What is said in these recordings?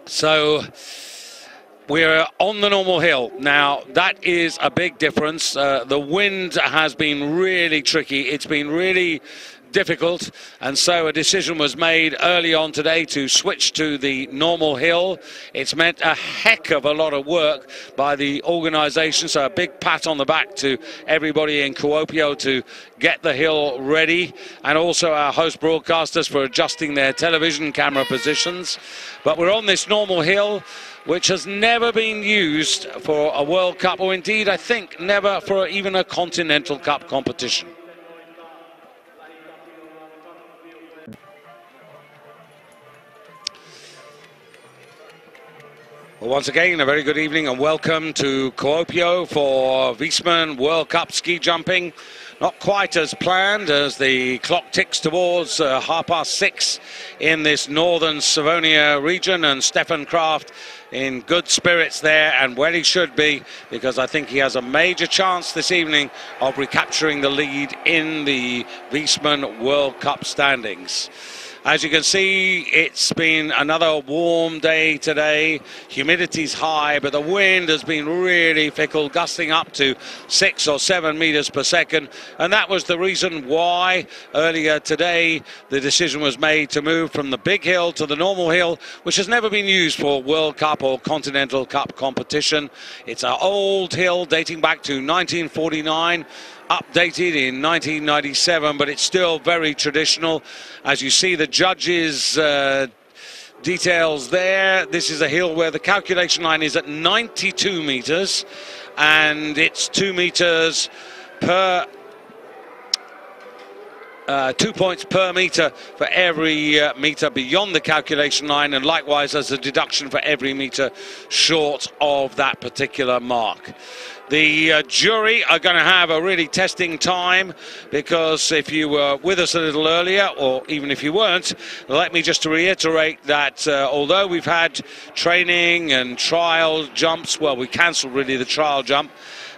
So we're on the normal hill. Now, that is a big difference. The wind has been really tricky. It's been really difficult, and so a decision was made early on today to switch to the normal hill. It's meant a heck of a lot of work by the organisation, so a big pat on the back to everybody in Kuopio to get the hill ready, and also our host broadcasters for adjusting their television camera positions. But we're on this normal hill, which has never been used for a World Cup, or indeed I think never for even a Continental Cup competition. Well, once again, a very good evening and welcome to Kuopio for Viessmann World Cup ski jumping. Not quite as planned as the clock ticks towards 6:30 in this northern Savonia region, and Stefan Kraft in good spirits there, and where he should be, because I think he has a major chance this evening of recapturing the lead in the Viessmann World Cup standings. As you can see, it's been another warm day today. Humidity's high, but the wind has been really fickle, gusting up to 6 or 7 meters per second. And that was the reason why earlier today the decision was made to move from the big hill to the normal hill, which has never been used for World Cup or Continental Cup competition. It's an old hill dating back to 1949. Updated in 1997, but it's still very traditional. As you see the judges' details there, this is a hill where the calculation line is at 92 meters, and it's 2 meters per 2 points per meter for every meter beyond the calculation line, and likewise as a deduction for every meter short of that particular mark. The jury are going to have a really testing time, because if you were with us a little earlier, or even if you weren't, let me just reiterate that although we've had training and trial jumps, well, we cancelled really the trial jump,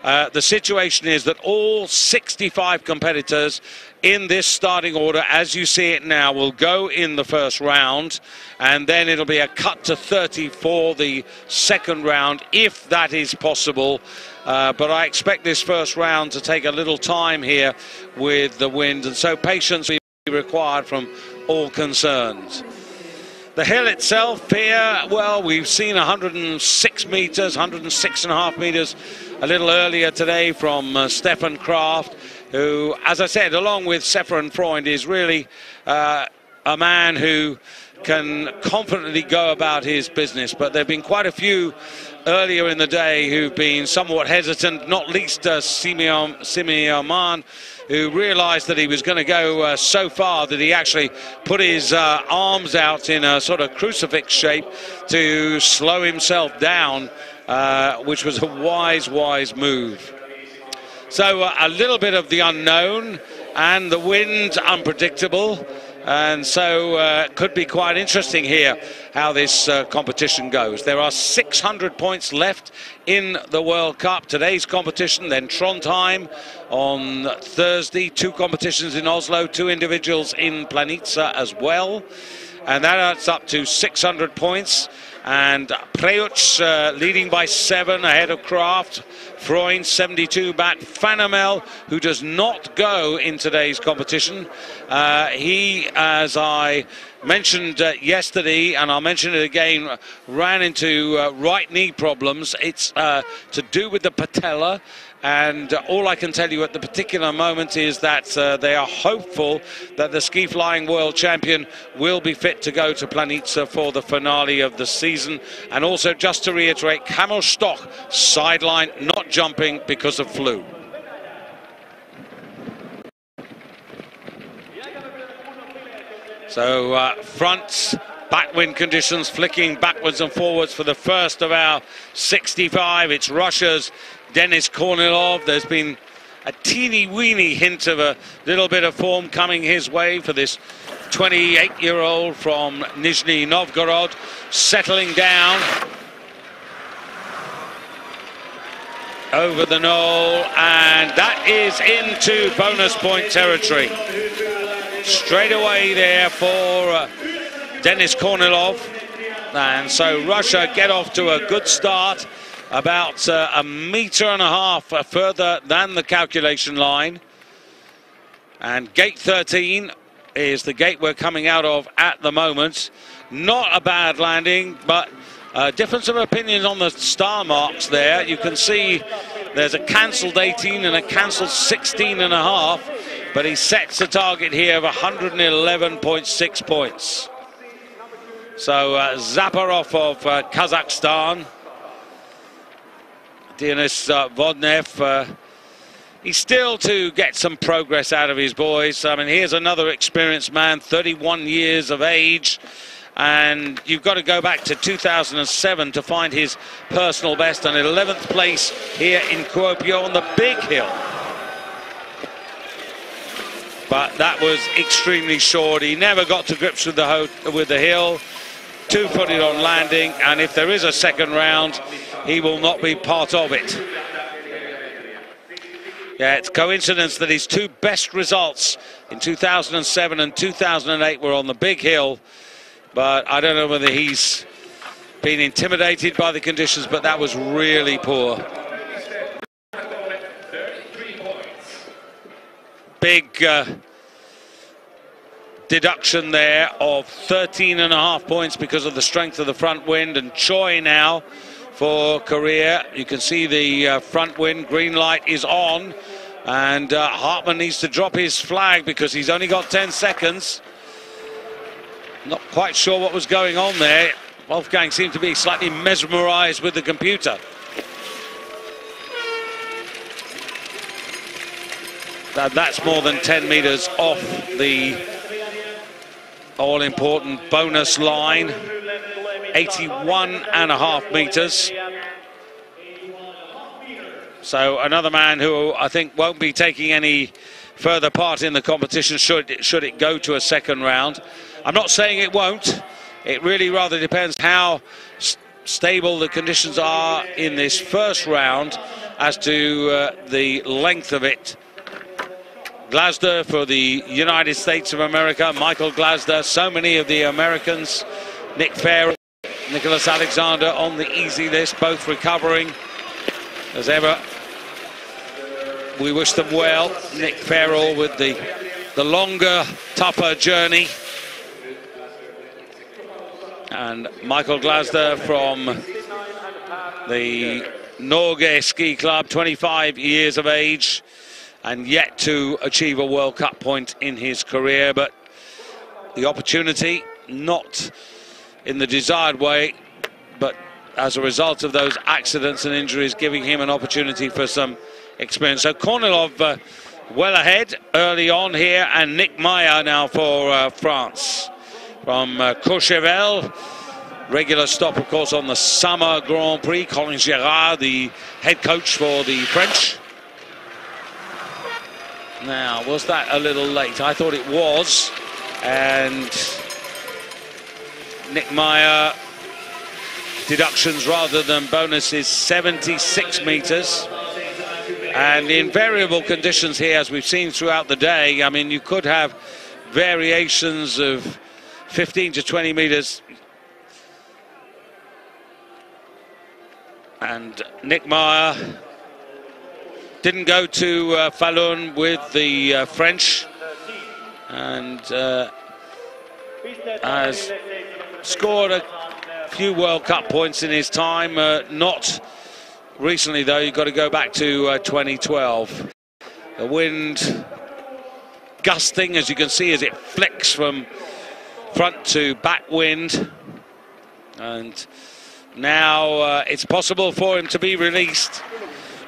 the situation is that all 65 competitors in this starting order, as you see it now, will go in the first round, and then it'll be a cut to 30 for the second round, if that is possible. But I expect this first round to take a little time here with the wind, and so patience will be required from all concerned. The hill itself here, well, we've seen 106 meters, 106.5 meters a little earlier today from Stefan Kraft, who, as I said, along with Stefan Freund, is really a man who can confidently go about his business. But there have been quite a few earlier in the day who've been somewhat hesitant, not least Simeon, who realised that he was going to go so far that he actually put his arms out in a sort of crucifix shape to slow himself down, which was a wise move. So a little bit of the unknown, and the wind unpredictable, and so could be quite interesting here how this competition goes. There are 600 points left in the World Cup. Today's competition, then Trondheim on Thursday, 2 competitions in Oslo, 2 individuals in Planica as well, and that adds up to 600 points. And Preuch leading by 7 ahead of Kraft. Freund 72 back. Fanamel, who does not go in today's competition, he, as I mentioned yesterday, and I'll mention it again, ran into right knee problems. It's to do with the patella. And all I can tell you at the particular moment is that they are hopeful that the ski flying world champion will be fit to go to Planica for the finale of the season. And also, just to reiterate, Camel Stock sideline, not jumping because of flu. So front backwind conditions flicking backwards and forwards for the first of our 65. It's Russia's Denis Kornilov. There's been a teeny-weeny hint of a little bit of form coming his way for this 28-year-old from Nizhny Novgorod, settling down over the knoll, and that is into bonus point territory. Straight away there for Denis Kornilov. And so Russia get off to a good start, about a metre and a half further than the calculation line. And gate 13 is the gate we're coming out of at the moment. Not a bad landing, but difference of opinions on the star marks there. You can see there's a cancelled 18 and a cancelled 16 and a half, but he sets a target here of 111.6 points. So Zaparov of Kazakhstan, Denis Vodnev, he's still to get some progress out of his boys. I mean, here's another experienced man, 31 years of age, and you've got to go back to 2007 to find his personal best, an 11th place here in Kuopio on the big hill. But that was extremely short. He never got to grips with the hill. Two-footed on landing, and if there is a second round, he will not be part of it. Yeah, it's coincidence that his two best results in 2007 and 2008 were on the big hill, but I don't know whether he's been intimidated by the conditions, but that was really poor. Big deduction there of 13.5 points because of the strength of the front wind, and Choi now for Korea. You can see the front wind, green light is on, and Hartmann needs to drop his flag because he's only got 10 seconds. Not quite sure what was going on there. Wolfgang seemed to be slightly mesmerized with the computer. That's more than 10 meters off the all-important bonus line. 81.5 meters. So another man who I think won't be taking any further part in the competition should it go to a second round. I'm not saying it won't. It really rather depends how stable the conditions are in this first round as to the length of it. Glasder for the United States of America, Michael Glasder, so many of the Americans, Nick Farrell, Nicholas Alexander on the easy list, both recovering as ever. We wish them well. Nick Farrell with the longer, tougher journey. And Michael Glasder from the Norge Ski Club, 25 years of age, and yet to achieve a World Cup point in his career, but the opportunity not in the desired way, but as a result of those accidents and injuries, giving him an opportunity for some experience. So Kornilov well ahead early on here, and Nick Meyer now for France from Courchevel. Regular stop, of course, on the Summer Grand Prix. Colin Gérard, the head coach for the French. Now, was that a little late? I thought it was. And Nick Meyer, deductions rather than bonuses, 76 meters. And in variable conditions here, as we've seen throughout the day, I mean, you could have variations of 15 to 20 meters. And Nick Meyer didn't go to Falun with the French, and has scored a few World Cup points in his time. Not recently, though. You've got to go back to 2012. The wind gusting, as you can see, as it flicks from front to back wind. And now it's possible for him to be released.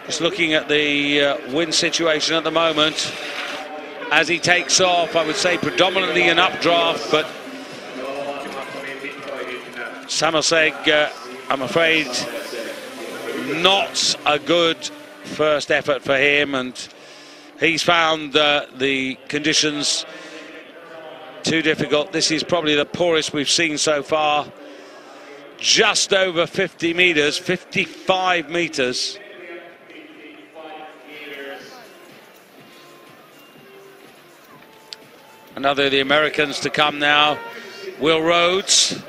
Just looking at the wind situation at the moment, as he takes off, I would say predominantly an updraft, but Samaseg, I'm afraid, not a good first effort for him, and he's found the conditions too difficult. This is probably the poorest we've seen so far. Just over 50 meters, 55 meters. Another of the Americans to come now, Will Rhodes.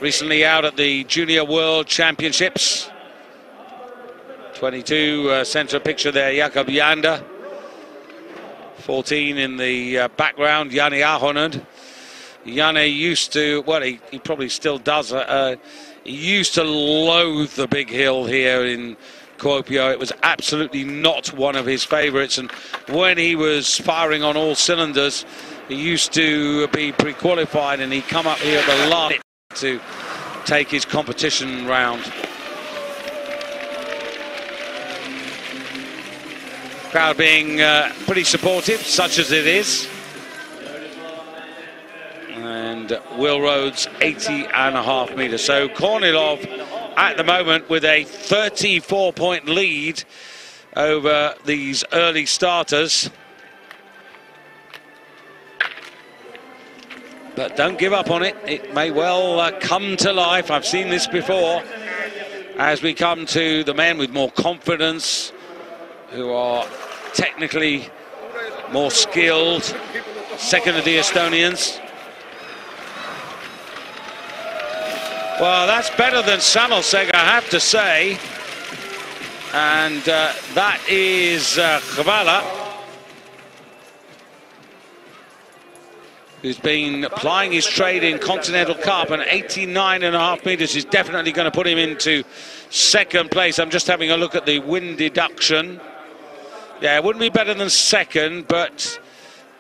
recently out at the Junior World Championships. 22 centre picture there, Jakob Jander. 14 in the background, Jani Ahonen. Jani used to, well, he probably still does, he used to loathe the big hill here in Kuopio. It was absolutely not one of his favourites, and when he was firing on all cylinders, he used to be pre-qualified and he'd come up here at the last to take his competition round. Crowd being pretty supportive, such as it is. And Will Rhodes 80.5 metres. So Kornilov at the moment with a 34-point lead over these early starters. But don't give up on it. It may well come to life. I've seen this before. As we come to the men with more confidence, who are technically more skilled, second of the Estonians. Well, that's better than Samolseg, I have to say. And that is Chvala, who's been plying his trade in Continental Cup, and 89.5 metres is definitely going to put him into second place. I'm just having a look at the wind deduction. Yeah, it wouldn't be better than second, but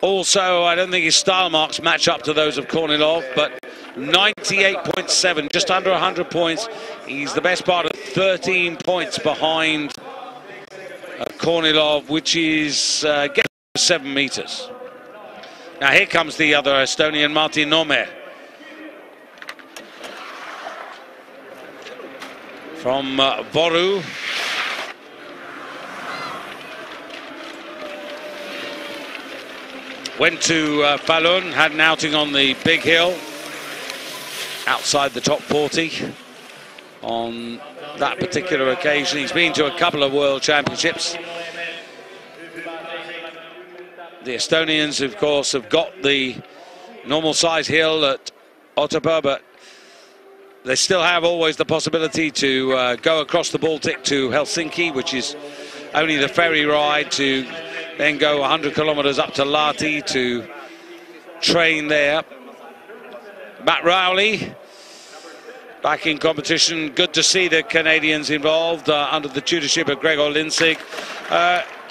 also I don't think his style marks match up to those of Kornilov, but 98.7, just under 100 points. He's the best part of 13 points behind Kornilov, which is getting 7 metres. Now here comes the other Estonian, Martin Nome. From Voru. Went to Falun, had an outing on the big hill, outside the top 40 on that particular occasion. He's been to a couple of World Championships. The Estonians, of course, have got the normal size hill at Otepää, but they still have always the possibility to go across the Baltic to Helsinki, which is only the ferry ride, to then go 100 kilometres up to Lahti to train there. Matt Rowley back in competition. Good to see the Canadians involved under the tutorship of Gregor Lindsig.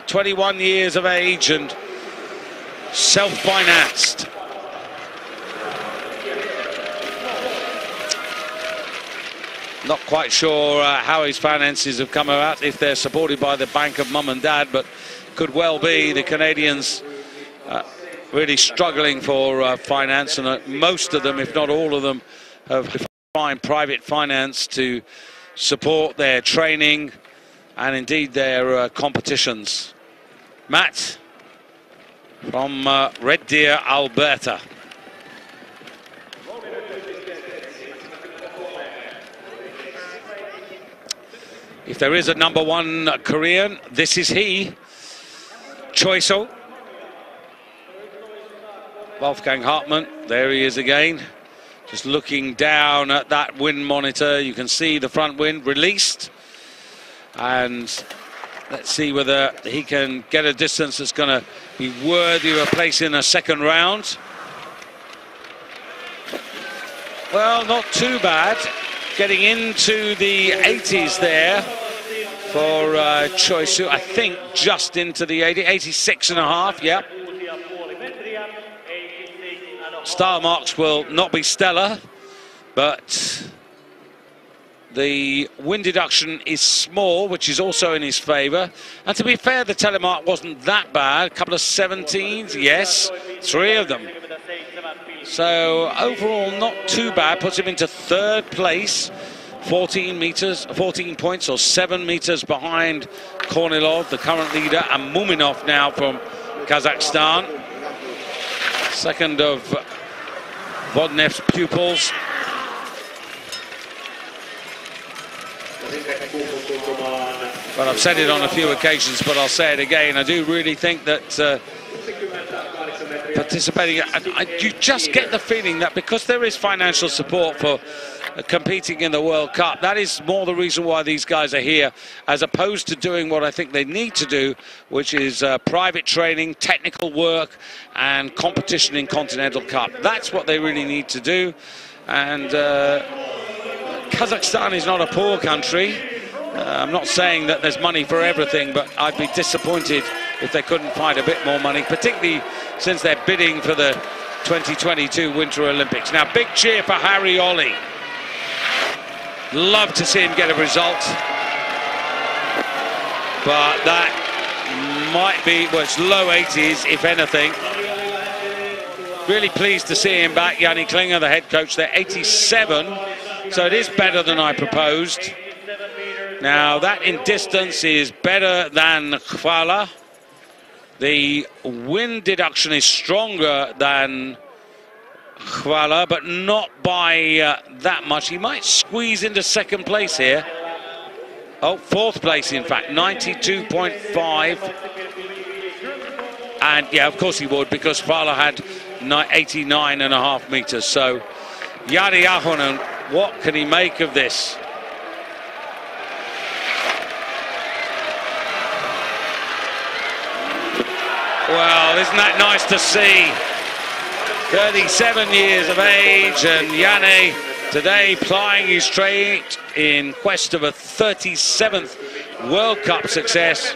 21 years of age and self-financed. Not quite sure how his finances have come about, if they're supported by the bank of mum and dad, but could well be. The Canadians really struggling for finance, and most of them, if not all of them, have to find private finance to support their training and indeed their competitions. Matt from Red Deer, Alberta. If there is a #1 Korean, this is he. Choiso. Wolfgang Hartmann, there he is again. Just looking down at that wind monitor, you can see the front wind released. And let's see whether he can get a distance that's going to be worthy of a place in a second round. Well, not too bad. Getting into the 80s there for Choisu. I think just into the 86.5, yeah. Star marks will not be stellar, but the wind deduction is small, which is also in his favour. And to be fair, the telemark wasn't that bad. A couple of 17s, yes, 3 of them. So overall, not too bad. Puts him into third place, 14 points or 7 metres behind Kornilov, the current leader, and Muminov now from Kazakhstan. Second of Vodnev's pupils. Well, I've said it on a few occasions, but I'll say it again. I do really think that participating, you just get the feeling that because there is financial support for competing in the World Cup. That is more the reason why these guys are here, as opposed to doing what I think they need to do, which is private training, technical work, and competition in Continental Cup. That's what they really need to do. And Kazakhstan is not a poor country. I'm not saying that there's money for everything, but I'd be disappointed if they couldn't find a bit more money, particularly since they're bidding for the 2022 Winter Olympics. Now, big cheer for Harry Ollie. Love to see him get a result, but that might be, well, it's low 80s, if anything. Really pleased to see him back. Yanni Klinger, the head coach, they're 87, so it is better than I proposed. Now, that in distance is better than Khvala. The wind deduction is stronger than Khvala, but not by that much. He might squeeze into second place here. Oh, fourth place, in fact, 92.5. And, yeah, of course he would, because Khvala had 89.5 meters. So, Jari Ahonen, what can he make of this? Well, isn't that nice to see? 37 years of age, and Yanni today plying his trade in quest of a 37th World Cup success,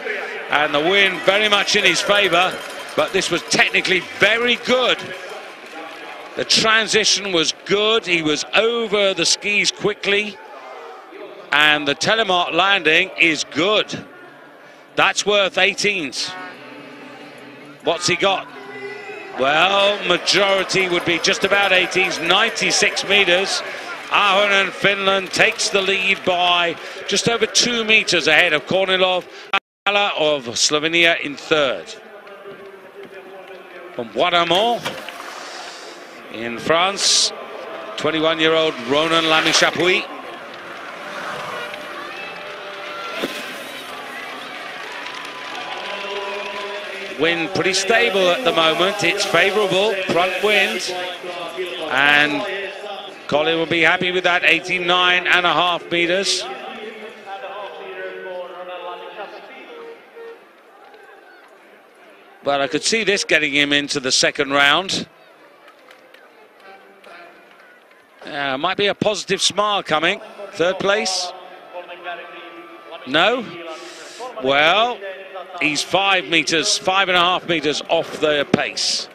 and the win very much in his favour, but this was technically very good. The transition was good, he was over the skis quickly, and the telemark landing is good. That's worth 18s. What's he got? Well, majority would be just about 80s, 96 meters. Ahonen, Finland, takes the lead by just over 2 meters ahead of Kornilov of Slovenia in third. From Bois-d'Amont in France, 21-year-old Ronan Lamy-Chapuis. Wind pretty stable at the moment. It's favourable, front wind, and Colin will be happy with that, 89.5 meters. But I could see this getting him into the second round. Might be a positive smile coming. Third place? No? Well, he's 5 meters, 5.5 meters off the pace.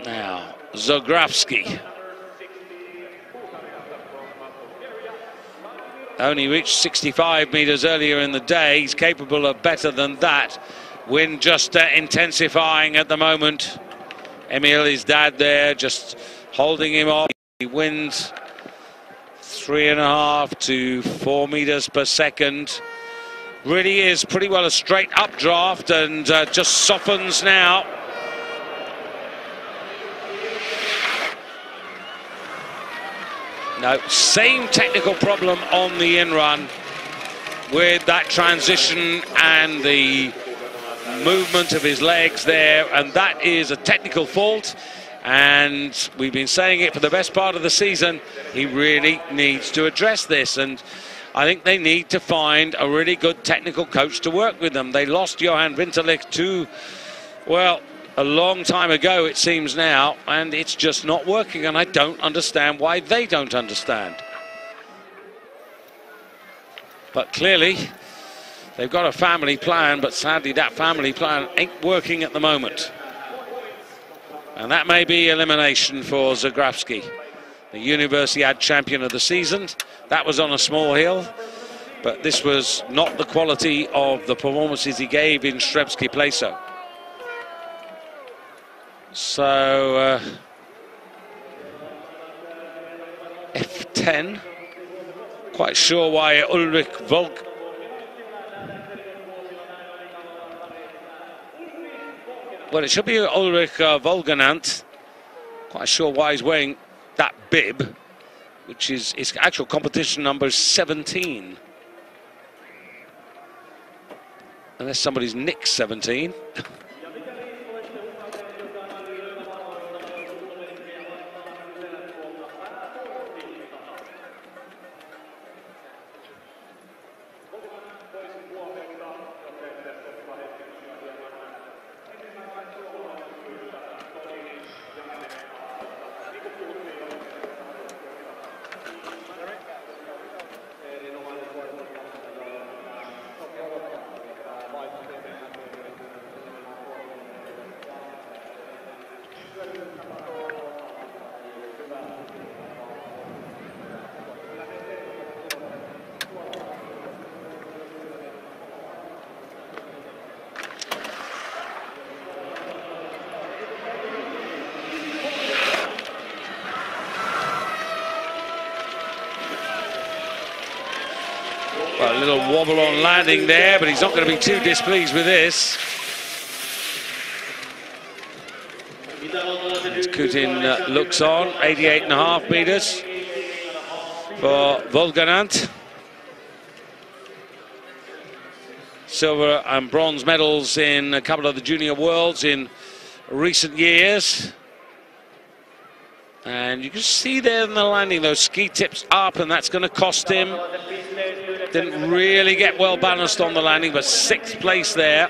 Now, Zografsky. Only reached 65 meters earlier in the day. He's capable of better than that. Wind just intensifying at the moment. Emil, his dad there, just holding him off. He wins 3.5 to 4 meters per second. Really is pretty well a straight updraft, and just softens now. No, same technical problem on the in-run with that transition and the movement of his legs there, and that is a technical fault, and we've been saying it for the best part of the season. He really needs to address this, and I think they need to find a really good technical coach to work with them. They lost Johan Winterlich to, well, a long time ago it seems now, and it's just not working, and I don't understand why they don't understand. But clearly they've got a family plan, but sadly that family plan ain't working at the moment. And that may be elimination for Zografsky, the Universiade champion of the season. That was on a small hill, but this was not the quality of the performances he gave in Strebsky Pleso. So, F10, quite sure why Ulrich Volk. Well, it should be Ulrich Volganant. Quite sure why he's wearing that bib, which is his actual competition number 17. Unless somebody's nicked 17. Well, a little wobble on landing there, but he's not going to be too displeased with this. Kutin looks on, 88.5 meters for Volganant. Silver and bronze medals in a couple of the junior worlds in recent years. And you can see there in the landing, those ski tips up, and that's going to cost him. Didn't really get well balanced on the landing, but 6th place there.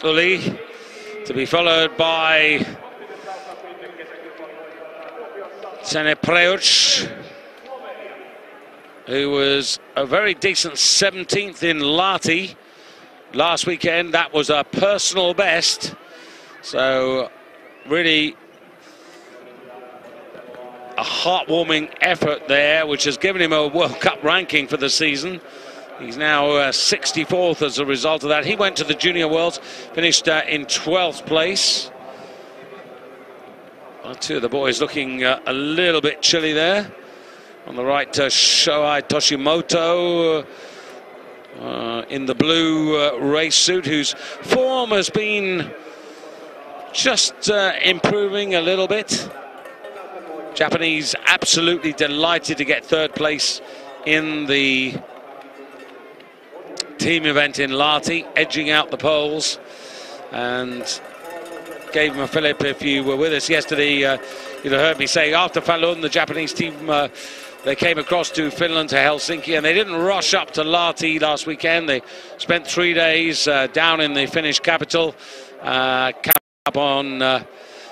Uli to be followed by Sene Preuch, who was a very decent 17th in Lahti last weekend. That was a personal best, so really a heartwarming effort there, which has given him a World Cup ranking for the season. He's now 64th as a result of that. He went to the Junior Worlds, finished in 12th place. Well, two of the boys looking a little bit chilly there. On the right, Shohei Toshimoto in the blue race suit, whose form has been just improving a little bit. Japanese absolutely delighted to get 3rd place in the team event in Lahti, edging out the Poles, and gave him a fillip. If you were with us yesterday, you'd have heard me say after Falun, the Japanese team, they came across to Finland, to Helsinki, and they didn't rush up to Lahti last weekend. They spent 3 days down in the Finnish capital, camped up on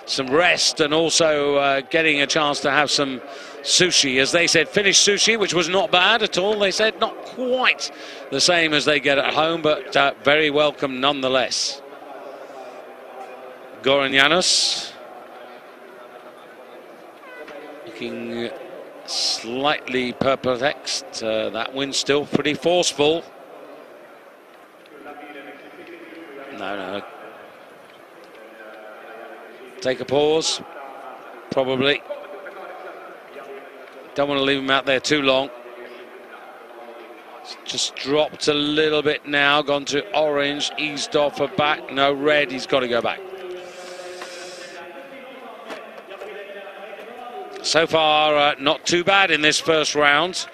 some rest, and also getting a chance to have some sushi, as they said, Finnish sushi, which was not bad at all. They said not quite the same as they get at home, but very welcome nonetheless. Goran Janus looking slightly perplexed. That wind's still pretty forceful. No. Take a pause, probably. Don't want to leave him out there too long. It's just dropped a little bit now, gone to orange, eased off a back. No, red, he's got to go back. So far, not too bad in this first round.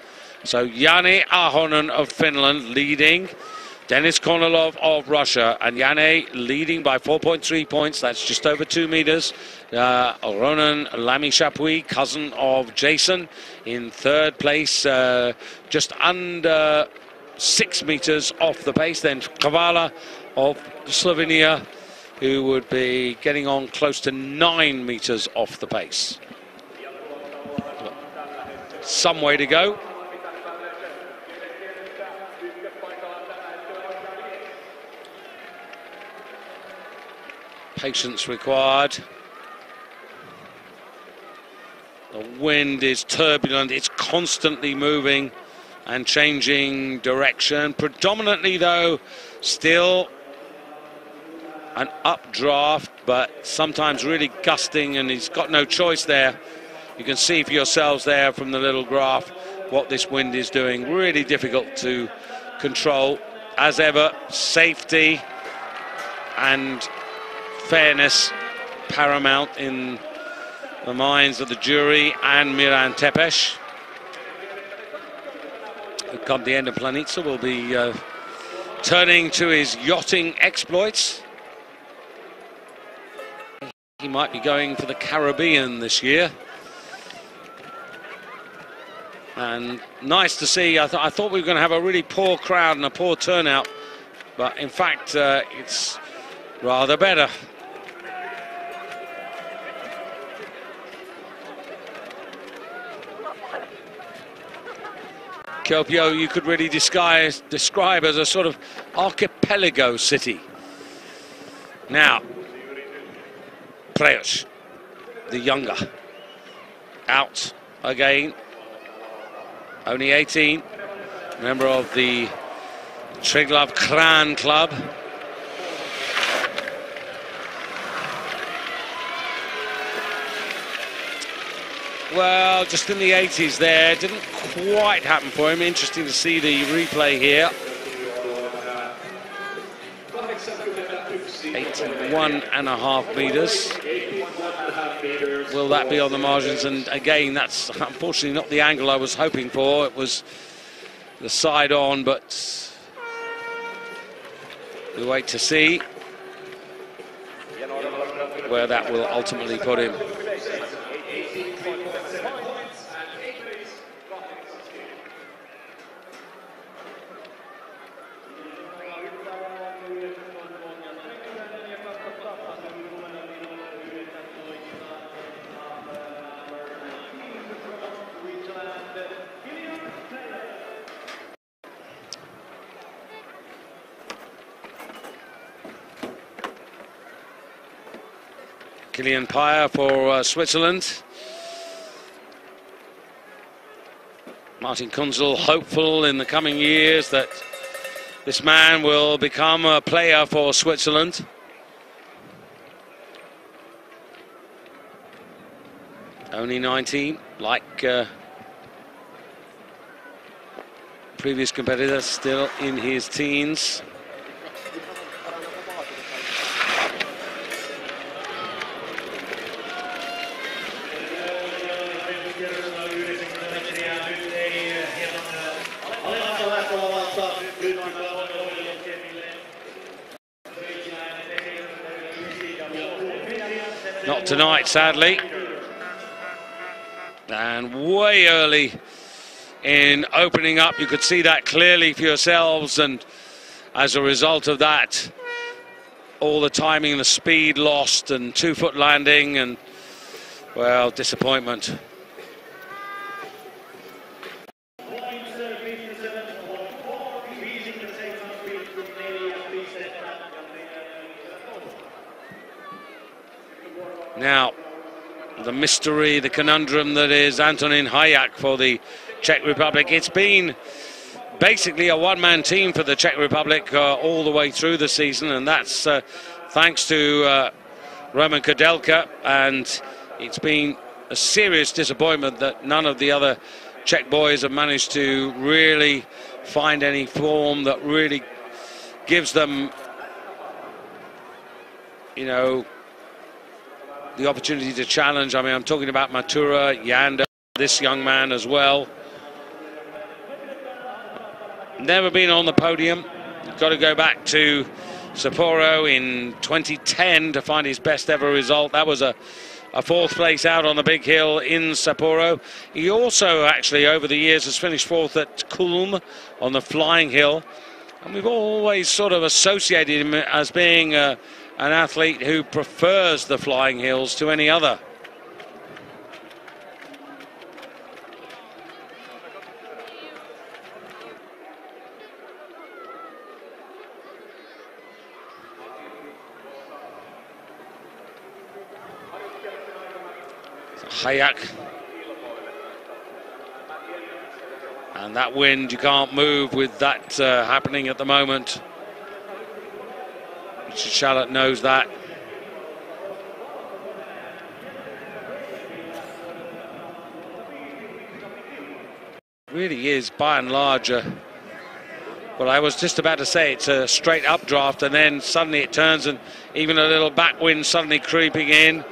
So Jani Ahonen of Finland leading. Denis Kornilov of Russia, and Jane leading by 4.3 points. That's just over 2 meters. Ronan Lamy-Chapuis, cousin of Jason, in 3rd place, just under 6 meters off the pace. Then Kavala of Slovenia, who would be getting on close to 9 meters off the pace. Some way to go. Patience required. The wind is turbulent, it's constantly moving and changing direction. Predominantly, though, still an updraft, but sometimes really gusting, and he's got no choice there. You can see for yourselves there from the little graph what this wind is doing. Really difficult to control. As ever, safety and fairness paramount in the minds of the jury and Miran Tepes. Come the end of Planitza will be turning to his yachting exploits. He might be going for the Caribbean this year. And nice to see. I thought we were going to have a really poor crowd and a poor turnout, but in fact it's rather better. Kuopio you could really describe as a sort of archipelago city. Now, Preus, the younger, out again, only 18, member of the Triglav Kran Club. Well, just in the 80s there, didn't quite happen for him. Interesting to see the replay here. 81.5 meters. Will that be on the margins? And again, that's unfortunately not the angle I was hoping for. It was the side on, but we wait to see where that will ultimately put him. Kilian Payer for Switzerland. Martin Kunzel hopeful in the coming years that this man will become a player for Switzerland. Only 19, like previous competitor, still in his teens. Not tonight, sadly. And way early in opening up, you could see that clearly for yourselves, and as a result of that, all the timing and the speed lost, and 2-foot landing, and, well, disappointment. Now, the mystery, the conundrum that is Antonín Hayak for the Czech Republic. It's been basically a one-man team for the Czech Republic all the way through the season, and that's thanks to Roman Kudelka, and it's been a serious disappointment that none of the other Czech boys have managed to really find any form that really gives them, you know, the opportunity to challenge. I mean, I'm talking about Matura, Yanda, this young man as well. Never been on the podium. You've got to go back to Sapporo in 2010 to find his best ever result. That was a fourth place out on the big hill in Sapporo. He also actually over the years has finished fourth at Kulm on the flying hill. And we've always sort of associated him as being an athlete who prefers the flying hills to any other. Hayak. And that wind, you can't move with that happening at the moment. Richard Charlotte knows that. Really is, by and large, well, I was just about to say it's a straight updraft, and then suddenly it turns, and even a little backwind suddenly creeping in.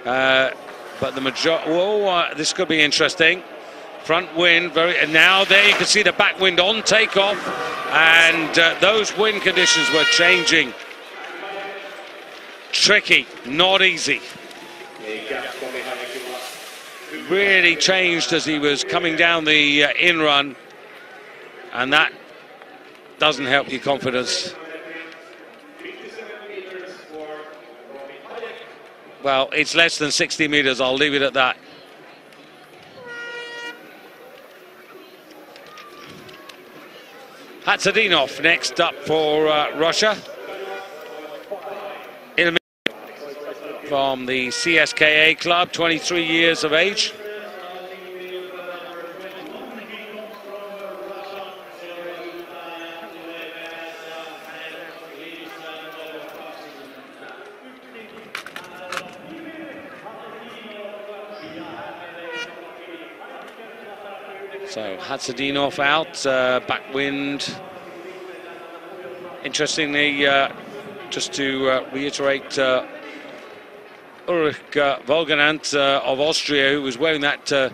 But the majority, this could be interesting. Front wind, and now there you can see the backwind on takeoff, and those wind conditions were changing. Tricky, not easy. Really changed as he was coming down the in-run, and that doesn't help your confidence. Well, it's less than 60 meters, I'll leave it at that. Hatzadinov next up for Russia. From the CSKA club, 23 years of age. So Hatzadinov out, backwind. Interestingly, just to reiterate, Ulrich Volganant of Austria, who was wearing that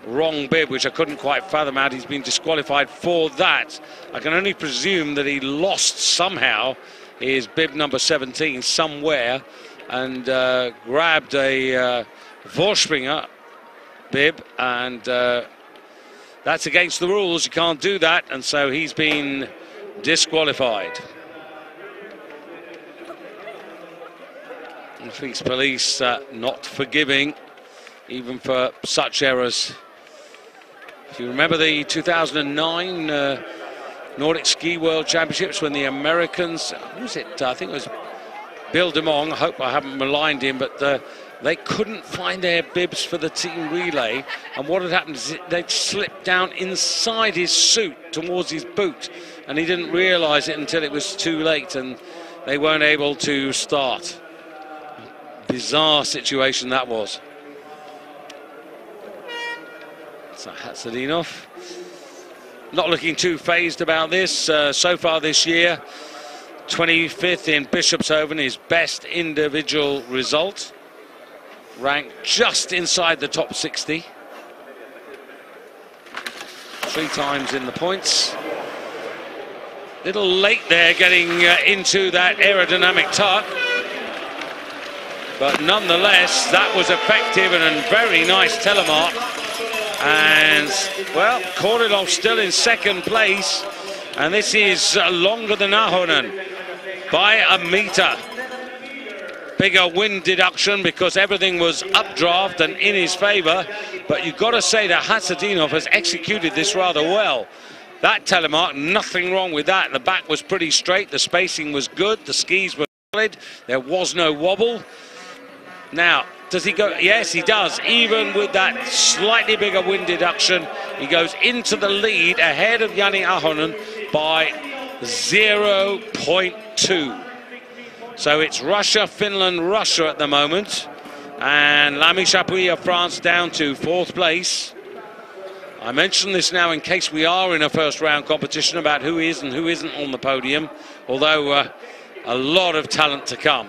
wrong bib, which I couldn't quite fathom out. He's been disqualified for that. I can only presume that he lost somehow his bib number 17 somewhere and grabbed a Vorspringer bib, and that's against the rules. You can't do that, and so he's been disqualified. And Fleece Police not forgiving even for such errors. If you remember the 2009 Nordic Ski World Championships, when the Americans, who was it? I think it was Bill DeMong. I hope I haven't maligned him, but they couldn't find their bibs for the team relay, and what had happened is they'd slipped down inside his suit towards his boot, and he didn't realise it until it was too late, and they weren't able to start. Bizarre situation that was. So Hatzadinov not looking too phased about this. So far this year, 25th in Bischofshofen, his best individual result. Ranked just inside the top 60. 3 times in the points. Little late there getting into that aerodynamic tuck. But nonetheless, that was effective and a very nice telemark. And, well, Kornilov still in second place. And this is longer than Ahonen by a metre. Bigger wind deduction because everything was updraft and in his favour. But you've got to say that Hatzadinov has executed this rather well. That telemark, nothing wrong with that. The back was pretty straight. The spacing was good. The skis were solid. There was no wobble. Now, does he go? Yes, he does. Even with that slightly bigger wind deduction, he goes into the lead ahead of Jani Ahonen by 0.2. So it's Russia, Finland, Russia at the moment. And Lamy Chapuis of France down to 4th place. I mention this now in case we are in a first round competition about who is and who isn't on the podium. Although a lot of talent to come.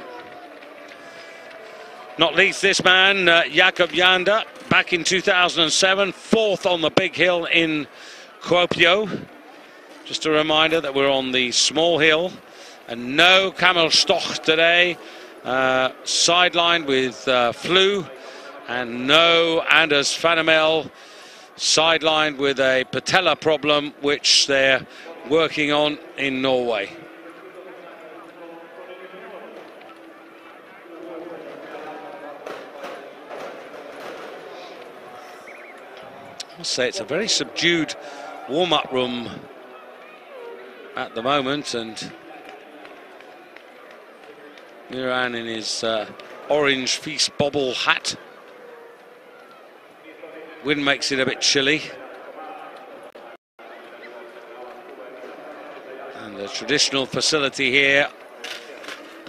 Not least this man, Jakob Jander, back in 2007, 4th on the big hill in Kuopio. Just a reminder that we're on the small hill. And no Kamil Stoch today, sidelined with flu. And no Anders Fanemel, sidelined with a patella problem, which they're working on in Norway. I must say it's a very subdued warm-up room at the moment, and Miran in his orange feast bobble hat. Wind makes it a bit chilly. And the traditional facility here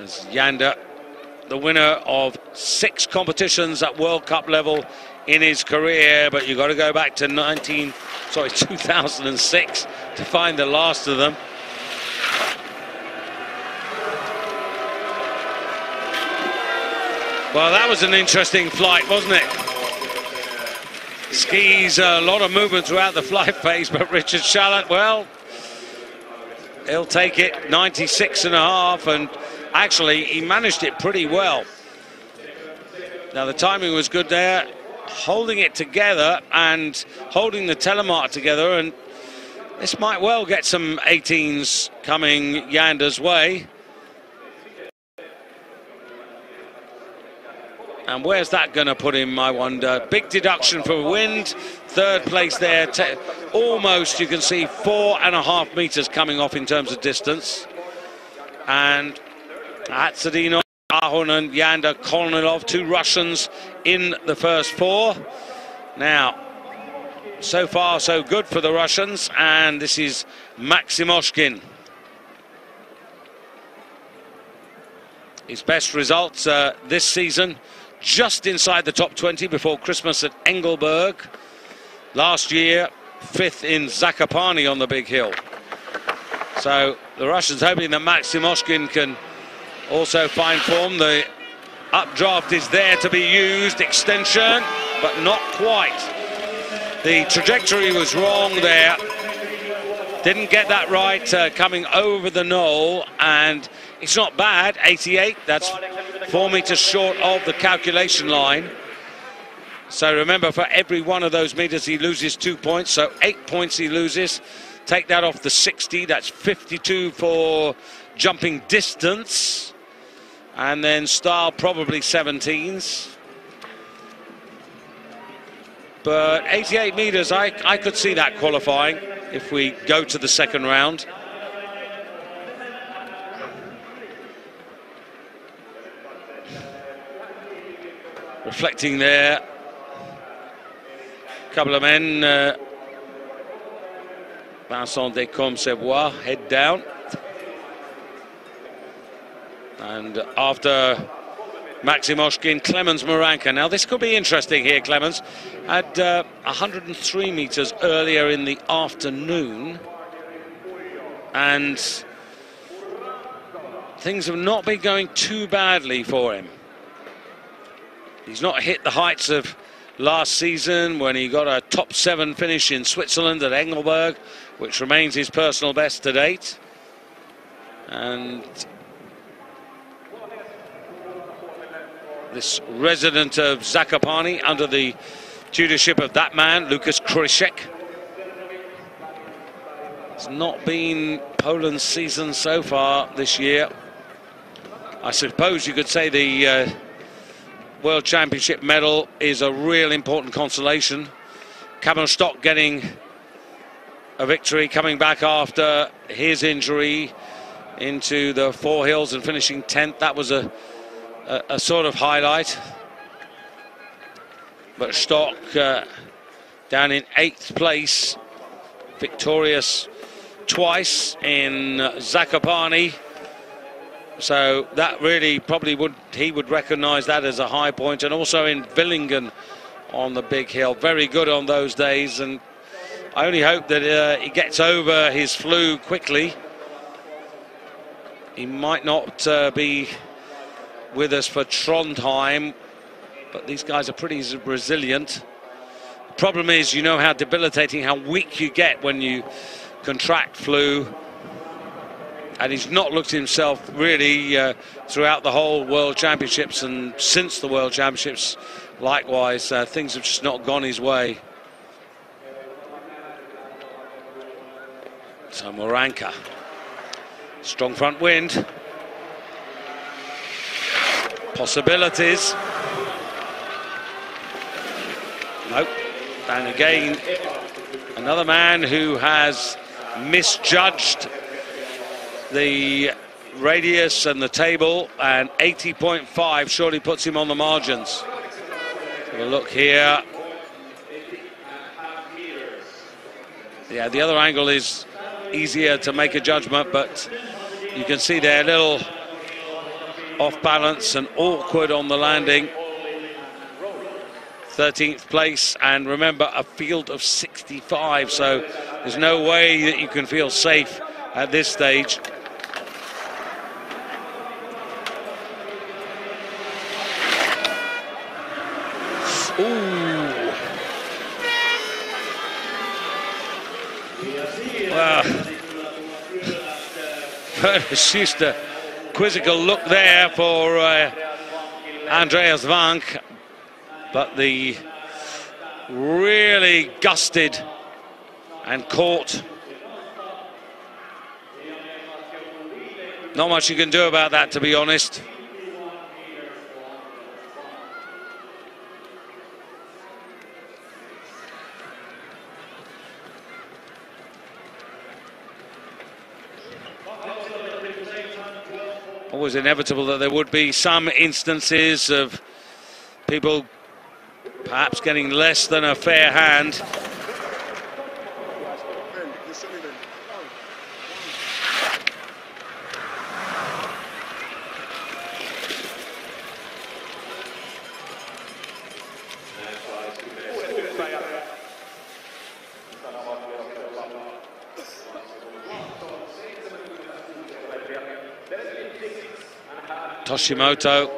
is Jander, the winner of 6 competitions at World Cup level in his career, but you've got to go back to 2006 to find the last of them. Well, that was an interesting flight, wasn't it? Skis, a lot of movement throughout the flight phase, but Richard Charlotte, well, he'll take it, 96.5, and actually he managed it pretty well. Now the timing was good there, holding it together and holding the telemark together, and this might well get some 18s coming Jander's way. And where's that going to put him, I wonder? Big deduction for wind. Third place there. Almost, you can see, 4.5 meters coming off in terms of distance. And Atsadino, Ahonen, Yanda, Kornilov, 2 Russians in the first 4. Now, so far so good for the Russians, and this is Maximoshkin. His best results this season, just inside the top 20 before Christmas at Engelberg. Last year, 5th in Zakopane on the big hill. So the Russians hoping that Maximoshkin can also find form. The updraft is there to be used, extension, but not quite. The trajectory was wrong there. Didn't get that right coming over the knoll, and it's not bad, 88. That's 4 meters short of the calculation line. So remember, for every one of those meters he loses 2 points, so 8 points he loses. Take that off the 60, that's 52 for jumping distance. And then style probably 17s. But 88 meters, I could see that qualifying if we go to the second round. Reflecting there, a couple of men, Vincent Descombes-Savoie, head down. And after Maximoshkin, Clemens Moranka. Now this could be interesting here. Clemens had 103 meters earlier in the afternoon, and things have not been going too badly for him. He's not hit the heights of last season when he got a top 7 finish in Switzerland at Engelberg, which remains his personal best to date. And this resident of Zakopane, under the tutorship of that man, Lukas Krysiek. It's not been Poland's season so far this year. I suppose you could say the World Championship medal is a real important consolation. Kamil Stock getting a victory, coming back after his injury into the Four Hills and finishing 10th. That was a sort of highlight. But Stock down in 8th place, victorious twice in Zakopane. So that really probably he would recognise that as a high point. And also in Villingen on the big hill, very good on those days. And I only hope that he gets over his flu quickly. He might not be with us for Trondheim, but these guys are pretty resilient. The problem is, you know how debilitating, how weak you get when you contract flu. And he's not looked himself really throughout the whole World Championships, and since the World Championships likewise, things have just not gone his way. So Moranka, strong front wind, possibilities. Nope. And again, another man who has misjudged the radius and the table, and 80.5 surely puts him on the margins. Have a look here. Yeah, the other angle is easier to make a judgment, but you can see they're a little off balance and awkward on the landing. 13th place, and remember, a field of 65, so there's no way that you can feel safe at this stage. Ooh. Well, Schuster, quizzical look there for Andreas Vank, but the really gusted and caught. Not much you can do about that, to be honest. always inevitable that there would be some instances of people perhaps getting less than a fair hand. Toshimoto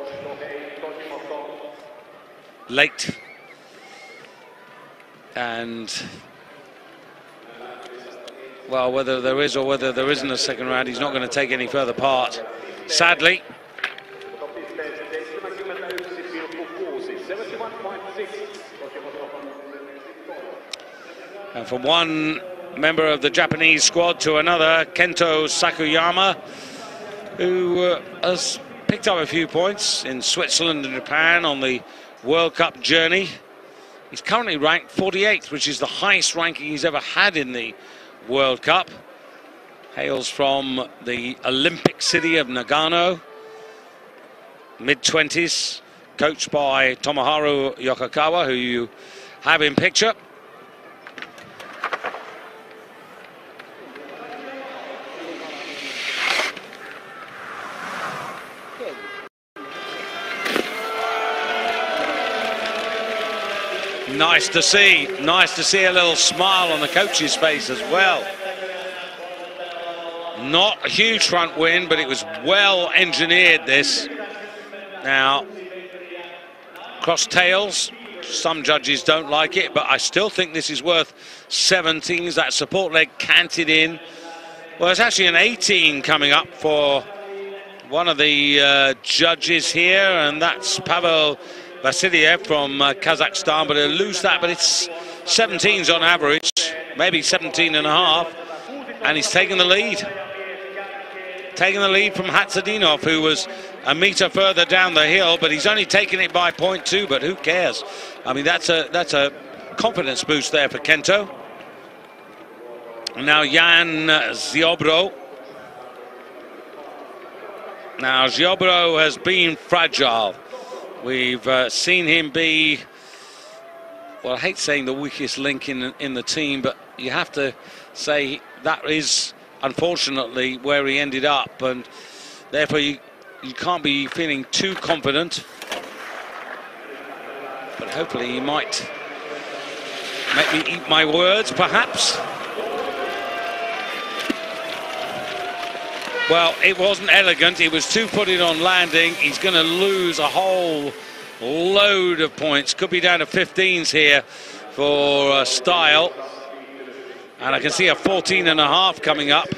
late, and well, whether there is or whether there isn't a second round, he's not going to take any further part, sadly. And from one member of the Japanese squad to another, Kento Sakuyama, who has picked up a few points in Switzerland and Japan on the World Cup journey. He's currently ranked 48th, which is the highest ranking he's ever had in the World Cup. Hails from the Olympic city of Nagano, mid-20s, coached by Tomoharu Yokokawa, who you have in picture. Nice to see a little smile on the coach's face as well. Not a huge front win, but it was well engineered, this. Now, cross tails, some judges don't like it, but I still think this is worth 17s. That support leg canted in. Well, it's actually an 18 coming up for one of the judges here, and that's Pavel Vasiliev from Kazakhstan, but he'll lose that, but it's 17s on average, maybe 17 and a half, and he's taking the lead. Taking the lead from Hatzadinov, who was a metre further down the hill, but he's only taken it by 0.2, but who cares? I mean, that's a confidence boost there for Kento. Now Jan Ziobro. Now Ziobro has been fragile. We've seen him be, well, I hate saying the weakest link in the team, but you have to say that is unfortunately where he ended up, and therefore you can't be feeling too confident. But hopefully he might make me eat my words, perhaps. Well, it wasn't elegant. He was two-footed on landing. He's going to lose a whole load of points. Could be down to 15s here for Style. And I can see a 14 and a half coming up.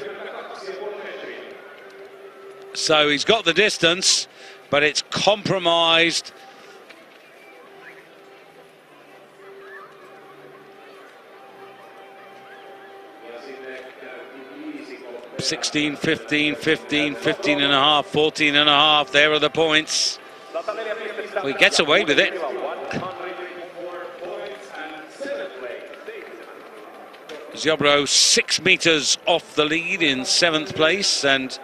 So he's got the distance, but it's compromised. (16, 15, 15, 15 and a half, 14 and a half). There are the points. Well, he gets away with it. Ziobro 6 meters off the lead in 7th place, and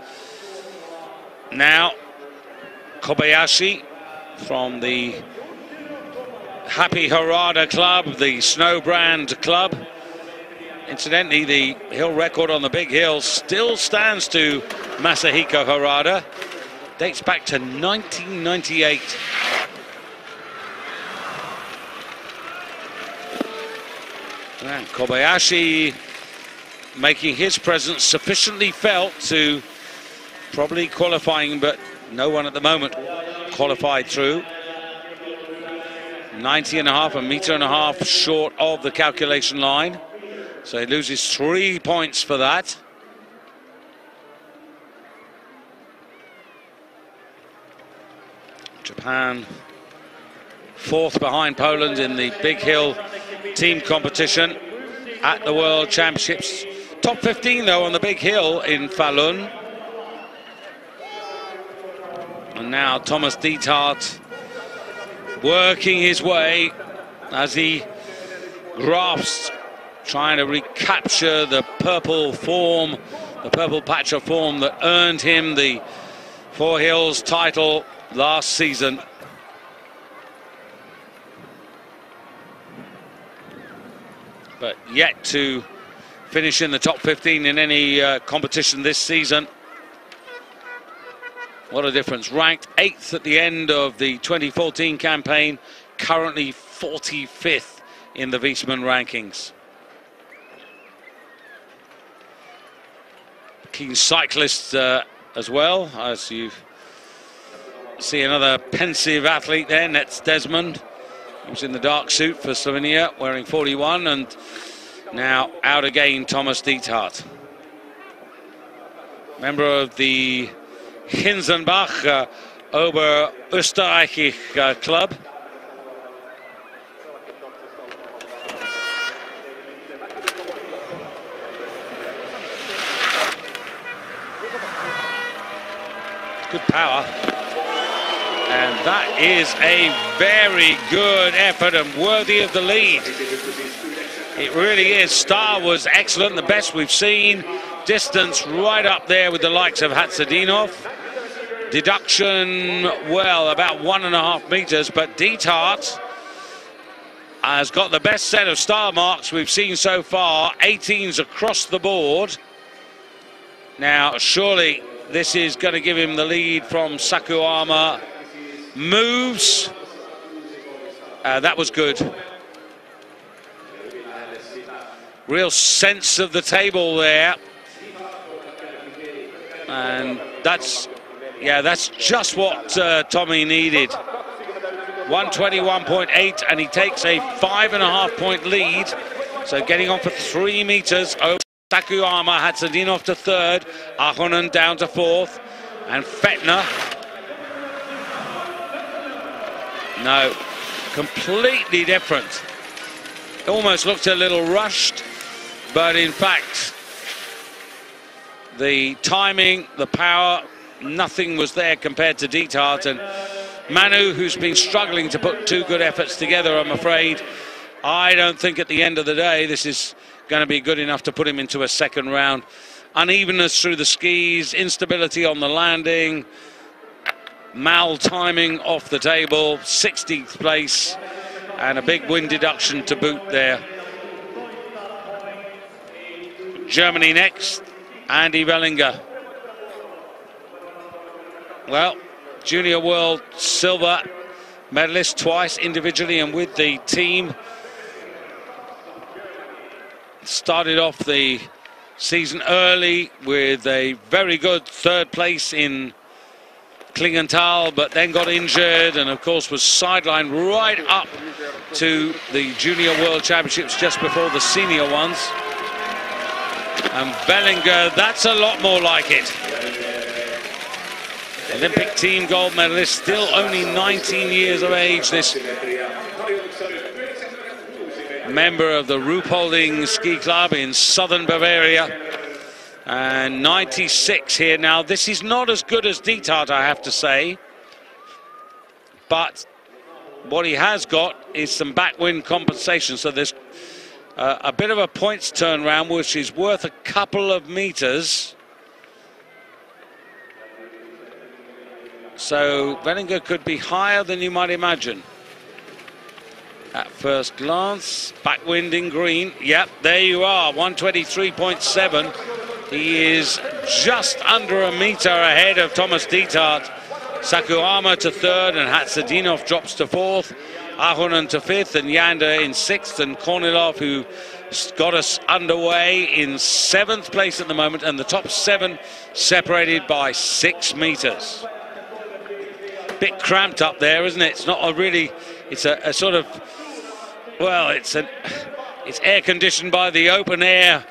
now Kobayashi from the Happy Harada Club, the Snowbrand Club. Incidentally, the hill record on the big hill still stands to Masahiko Harada. Dates back to 1998. And Kobayashi making his presence sufficiently felt to probably qualifying, but no one at the moment qualified through. 90 and a half, a metre and a half short of the calculation line. So he loses 3 points for that. Japan 4th behind Poland in the big hill team competition at the World Championships. Top 15 though on the big hill in Falun. And now Thomas Dietart working his way as he grasps, trying to recapture the purple form, the purple patch of form that earned him the Four Hills title last season. But yet to finish in the top 15 in any competition this season. What a difference. Ranked 8th at the end of the 2014 campaign, currently 45th in the Wiesmann rankings. Keen cyclist as well, as you see another pensive athlete there, Nets Desmond, who's in the dark suit for Slovenia, wearing 41, and now out again, Thomas Diethardt. Member of the Hinsenbach Oberösterreich club. Good power, and that is a very good effort and worthy of the lead. It really is. Star was excellent, the best we've seen. Distance right up there with the likes of Hatzadinov. Deduction, well, about 1.5 meters, but Diethardt has got the best set of star marks we've seen so far. 18s across the board. Now, surely this is going to give him the lead from Sakuyama. Moves. That was good. Real sense of the table there. And that's just what Tommy needed. 121.8, and he takes a 5.5 point lead. So getting on for 3 meters over Sakuyama. Hatzadinov to third, Ahonen down to fourth, and Fettner. No, completely different. Almost looked a little rushed, but in fact, the timing, the power, nothing was there compared to Diethardt. And Manu, who's been struggling to put 2 good efforts together, I'm afraid, I don't think at the end of the day this is going to be good enough to put him into a second round. Unevenness through the skis, instability on the landing, mal-timing off the table, 16th place, and a big win deduction to boot there. Germany next, Andy Wellinger. Well, Junior World silver medalist twice individually and with the team. Started off the season early with a very good 3rd place in Klingenthal, but then got injured and of course was sidelined right up to the Junior World Championships just before the senior ones. And Wellinger, that's a lot more like it. Olympic team gold medalist, still only 19 years of age, this member of the Ruhpolding Ski Club in southern Bavaria. And 96 here now. This is not as good as Diethardt, I have to say. But what he has got is some backwind compensation. So there's a bit of a points turnaround, which is worth a couple of meters. So Wellinger could be higher than you might imagine. At first glance, backwind in green. Yep, there you are, 123.7. He is just under a meter ahead of Thomas Diethardt. Sakuyama to third, and Hatzadinov drops to fourth. Ahonen to fifth, and Yander in sixth, and Kornilov, who got us underway, in 7th place at the moment, and the top 7 separated by 6 meters. Bit cramped up there, isn't it? It's not a really, it's a sort of, well, it's air conditioned by the open air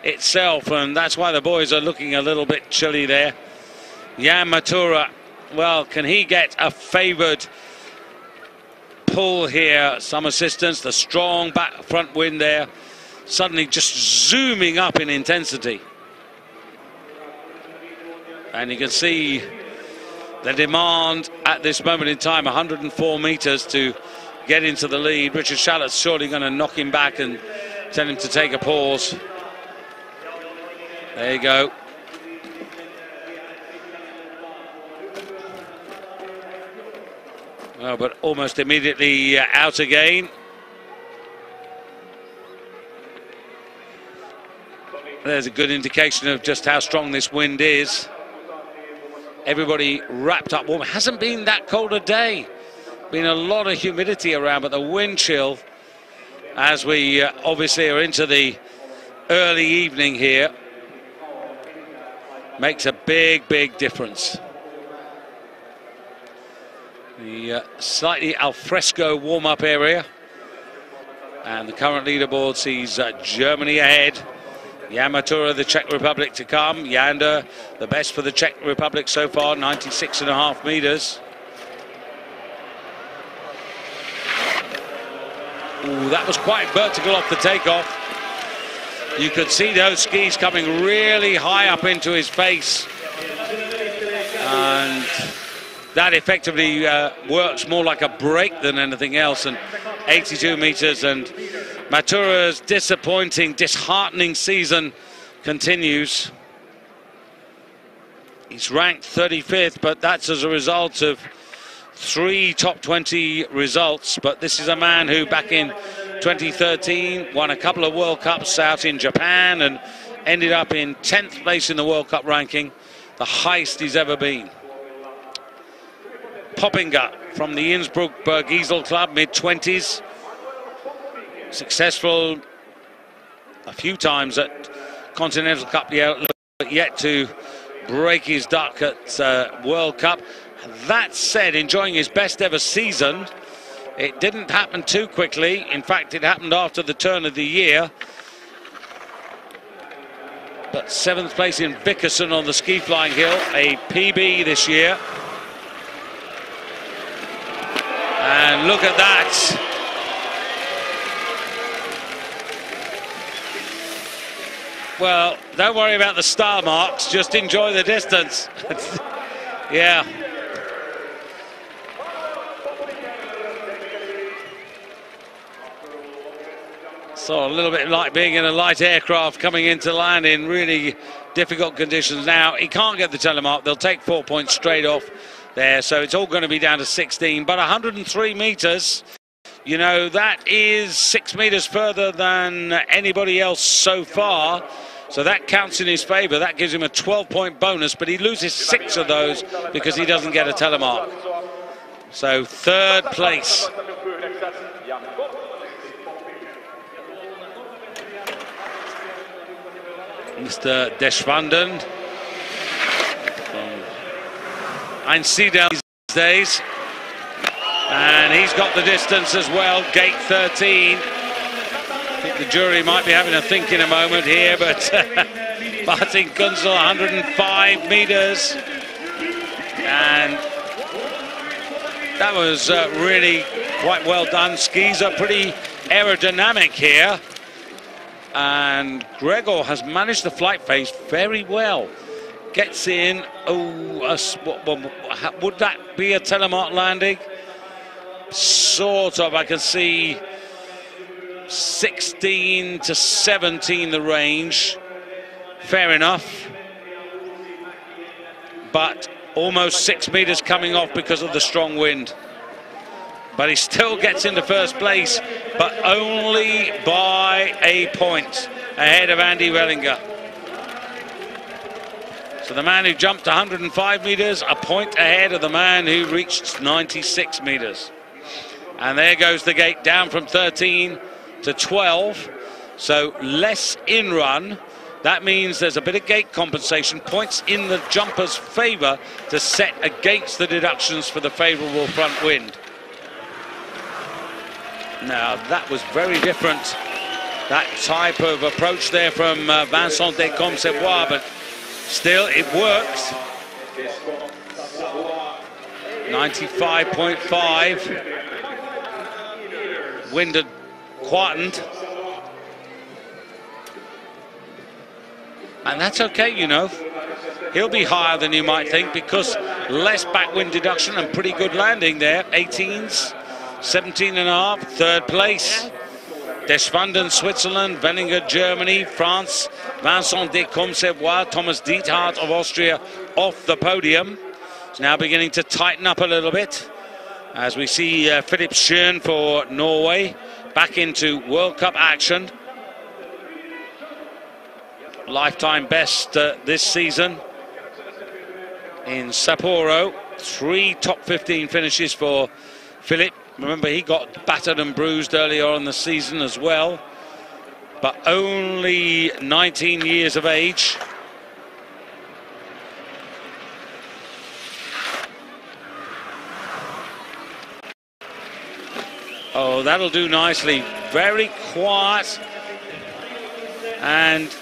itself, and that's why the boys are looking a little bit chilly there. Jan Matura, well, can he get a favoured pull here? Some assistance, the strong back front wind there, suddenly just zooming up in intensity. And you can see the demand at this moment in time, 104 meters to get into the lead. Richard Shallot's surely going to knock him back and tell him to take a pause. There you go. Well, but almost immediately out again. There's a good indication of just how strong this wind is. Everybody wrapped up warm. It hasn't been that cold a day. Been a lot of humidity around, but the wind chill, as we obviously are into the early evening here, makes a big, big difference. The slightly alfresco warm-up area. And the current leaderboard sees Germany ahead. Jan Matura, the Czech Republic to come. Janda, the best for the Czech Republic so far, 96.5 meters. Ooh, that was quite vertical off the takeoff. You could see those skis coming really high up into his face. And that effectively works more like a brake than anything else. And 82 meters, and Matura's disappointing, disheartening season continues. He's ranked 35th, but that's as a result of 3 top 20 results. But this is a man who back in 2013 won a couple of World Cups out in Japan and ended up in 10th place in the World Cup ranking, the highest he's ever been. Poppinger from the Innsbruck Bergisel Club, mid-20s. Successful a few times at Continental Cup, but yet to break his duck at World Cup. That said, enjoying his best ever season. It didn't happen too quickly. In fact, it happened after the turn of the year. But 7th place in Vickerson on the ski flying hill, a PB this year. And look at that. Well, don't worry about the star marks, just enjoy the distance. Yeah. So a little bit like being in a light aircraft coming into land in really difficult conditions. Now, he can't get the telemark. They'll take 4 points straight off there, so it's all going to be down to 16. But 103 meters, you know, that is 6 meters further than anybody else so far. So that counts in his favor. That gives him a 12-point bonus, but he loses 6 of those because he doesn't get a telemark. So 3rd place. Mr. Deschwanden from Einsiedeln these days. And he's got the distance as well, gate 13. I think the jury might be having a think in a moment here, but Martin Kunzel, 105 meters. And that was really quite well done. Skis are pretty aerodynamic here. And Gregor has managed the flight phase very well. Gets in. Oh, would that be a telemark landing? Sort of. I can see 16 to 17 the range. Fair enough. But almost 6 meters coming off because of the strong wind. But he still gets into 1st place, but only by a point ahead of Andy Wellinger. So the man who jumped 105 meters, a point ahead of the man who reached 96 meters. And there goes the gate down from 13 to 12. So less in run. That means there's a bit of gate compensation, points in the jumper's favor to set against the deductions for the favorable front wind. Now, that was very different, that type of approach there from Vincent Descombe-Savoie, but still, it worked. 95.5. Wind had quietened. And that's okay, you know. He'll be higher than you might think because less backwind deduction and pretty good landing there. 18s. 17.5, 3rd place. Deschwanden, Switzerland, Wellinger, Germany, France, Vincent Descombe-Savoie, Thomas Diethard of Austria off the podium. It's now beginning to tighten up a little bit. as we see Philip Schön for Norway back into World Cup action. Lifetime best this season in Sapporo. 3 top 15 finishes for Philip. Remember, he got battered and bruised earlier on in the season as well, but only 19 years of age. Oh, that'll do nicely. Very quiet and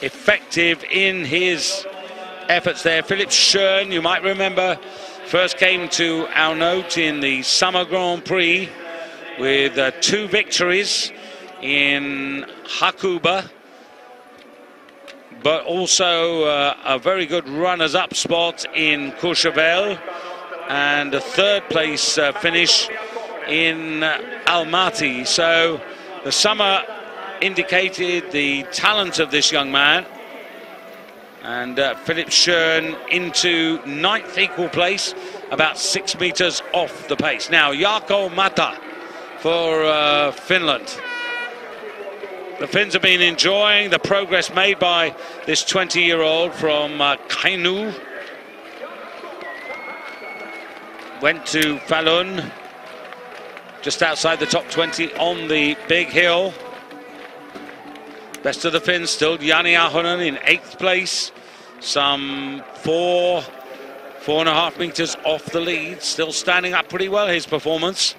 effective in his efforts there. Philip Schön, you might remember, first came to our note in the Summer Grand Prix with 2 victories in Hakuba, but also a very good runners-up spot in Courchevel and a 3rd place finish in Almaty. So the summer indicated the talent of this young man, and Philip Schön into 9th equal place, about 6 meters off the pace. Now Jarkko Mata for Finland. The Finns have been enjoying the progress made by this 20-year-old from Kainuu. Went to Falun, just outside the top 20 on the big hill. Best of the Finns still Jani Ahonen in 8th place, some 4.5 meters off the lead, still standing up pretty well, his performance.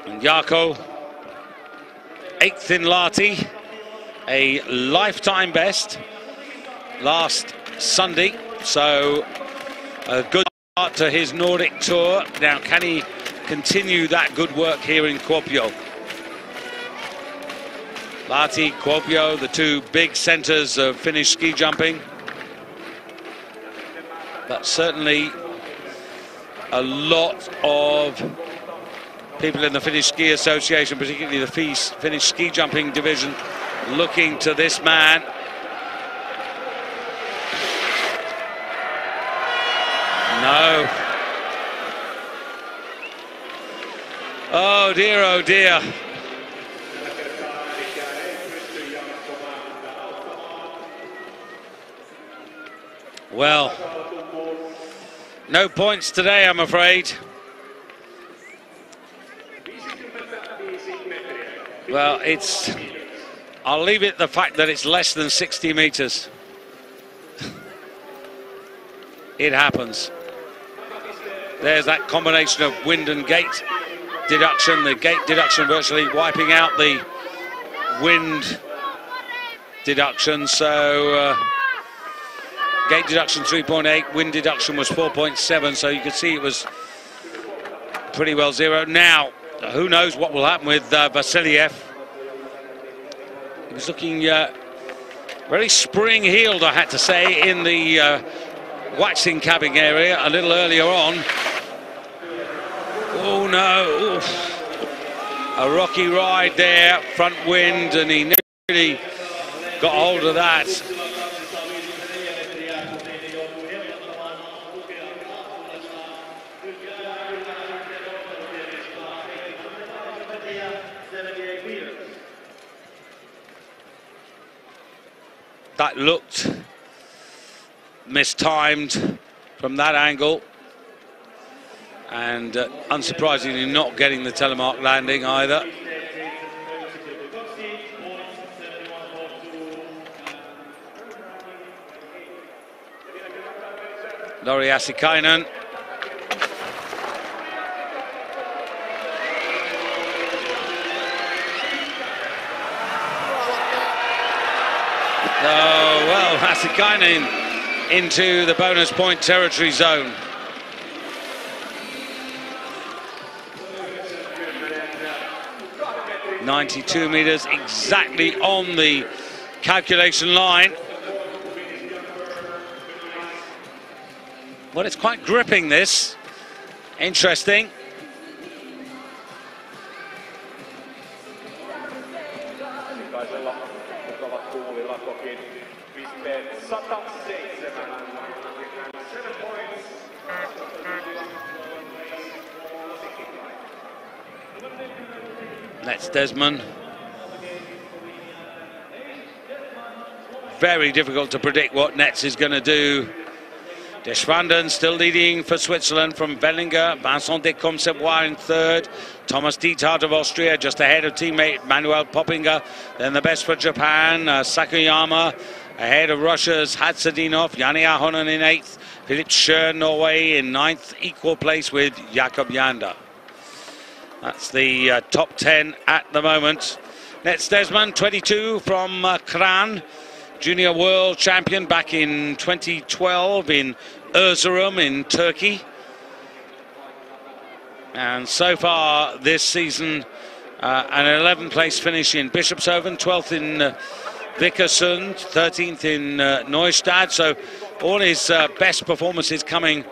And Jarkko, 8th in Lahti, a lifetime best last Sunday, so a good start to his Nordic tour. Now, can he continue that good work here in Kuopio? Lahti, Kuopio, the 2 big centres of Finnish ski jumping. But certainly a lot of people in the Finnish Ski Association, particularly the Finnish ski jumping division, looking to this man. No. Oh dear, oh dear. Well, no points today, I'm afraid. Well, I'll leave it the fact that it's less than 60 meters. It happens. There's that combination of wind and gate deduction. The gate deduction virtually wiping out the wind deduction. So gate deduction 3.8, wind deduction was 4.7. So you could see it was pretty well zero. Now, who knows what will happen with Vasiliev. He was looking very spring-heeled, I had to say, in the waxing cabbing area a little earlier on. Oh no, oof. A rocky ride there, front wind, and he nearly got hold of that. That looked mistimed from that angle, and unsurprisingly not getting the telemark landing either. Lauri Asikainen. Oh, well, Asikainen into the bonus point territory zone. .92 meters, exactly on the calculation line. Well, it's quite gripping, this. Interesting. That's Desmond. Very difficult to predict what Nets is going to do. Deschwanden still leading for Switzerland from Wellinger. Vincent de Comsebois in third. Thomas Diethardt of Austria just ahead of teammate Manuel Poppinger. Then the best for Japan, Sakayama. Ahead of Russia's Hatsadinov. Jani Ahonen in eighth. Philip Schön, Norway in ninth. Equal place with Jakob Janda. That's the top 10 at the moment. Nets Desmond, 22 from Kran. Junior world champion back in 2012 in Erzurum in Turkey. And so far this season, an 11th place finish in Bischofshofen, 12th in Vikersund, 13th in Neustadt. So all his best performances coming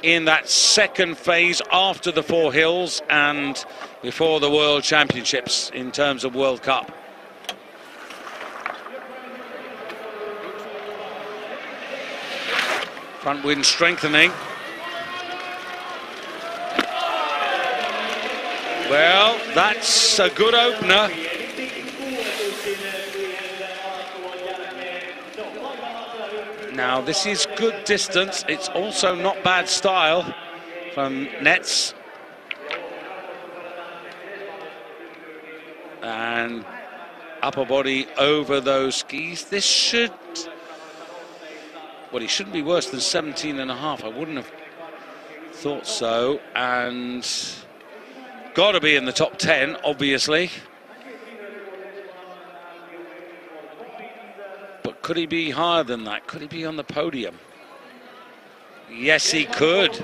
in that second phase after the Four Hills and before the World Championships in terms of World Cup. Front wind strengthening. Well, that's a good opener. Now, this is good distance. It's also not bad style from Nets. And upper body over those skis. This should... Well, he shouldn't be worse than 17.5. I wouldn't have thought so. And got to be in the top 10, obviously. But could he be higher than that? Could he be on the podium? Yes, he could.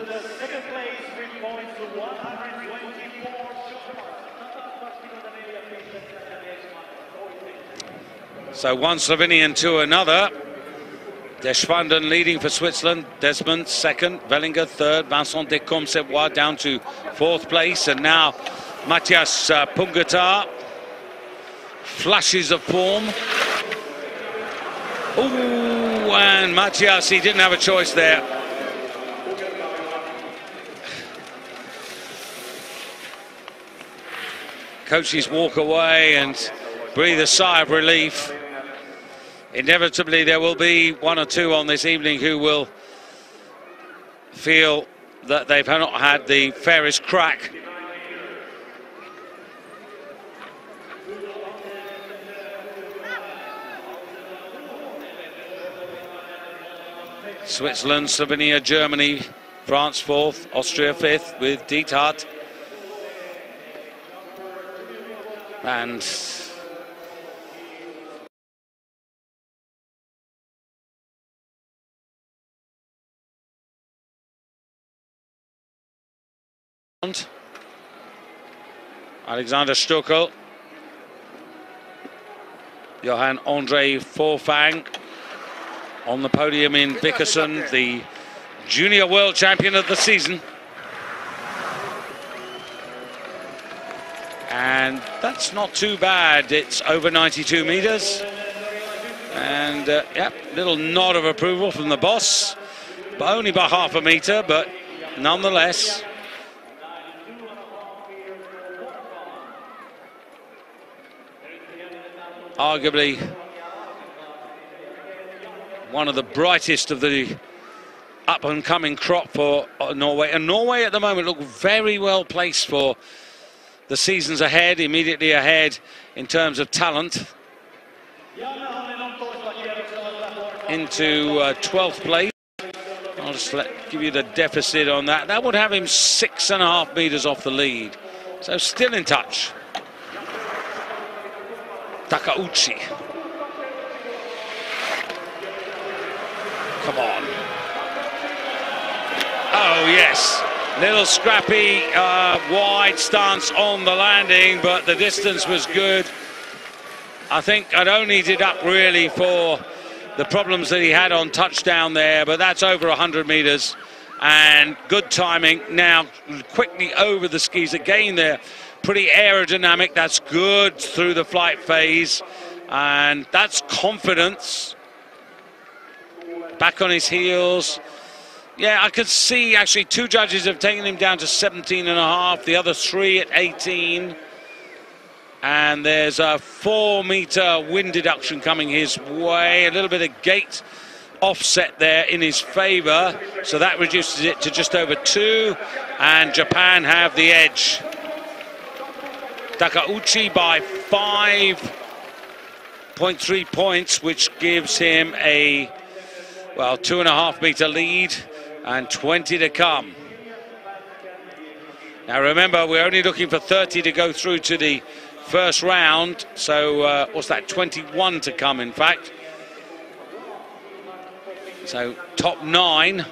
So one Slovenian to another. Deschwanden leading for Switzerland. Desmond second, Wellinger third, Vincent de Comsebois down to fourth place, and now Matthias Pungatar. Flashes of form. Ooh, and Matthias, he didn't have a choice there. Coaches walk away and breathe a sigh of relief. Inevitably, there will be one or two on this evening who will feel that they've not had the fairest crack. Switzerland, Slovenia, Germany, France fourth, Austria fifth with Diethardt. And Alexander Stuckel, Johan Andre Forfang on the podium in Vikersund, the junior world champion of the season. And that's not too bad. It's over 92 meters. And yep, little nod of approval from the boss, but only by half a meter, but nonetheless. Arguably one of the brightest of the up-and-coming crop for Norway. And Norway at the moment look very well placed for the seasons ahead, immediately ahead in terms of talent. Into 12th place. I'll just give you the deficit on that. That would have him 6.5 meters off the lead. So still in touch. Takauchi. Come on. Oh, yes. Little scrappy, wide stance on the landing, but the distance was good. I think I'd only deduct really for the problems that he had on touchdown there, but that's over 100 meters and good timing. Now quickly over the skis again there. Pretty aerodynamic, that's good through the flight phase. And that's confidence. Back on his heels. Yeah, I could see actually 2 judges have taken him down to 17.5, the other 3 at 18. And there's a 4-meter wind deduction coming his way. A little bit of gate offset there in his favor. So that reduces it to just over 2. And Japan have the edge. Takauchi by 5.3 points, which gives him a, well, 2.5-meter lead and 20 to come. Now remember, we're only looking for 30 to go through to the first round, so what's that, 21 to come in fact. So top 9.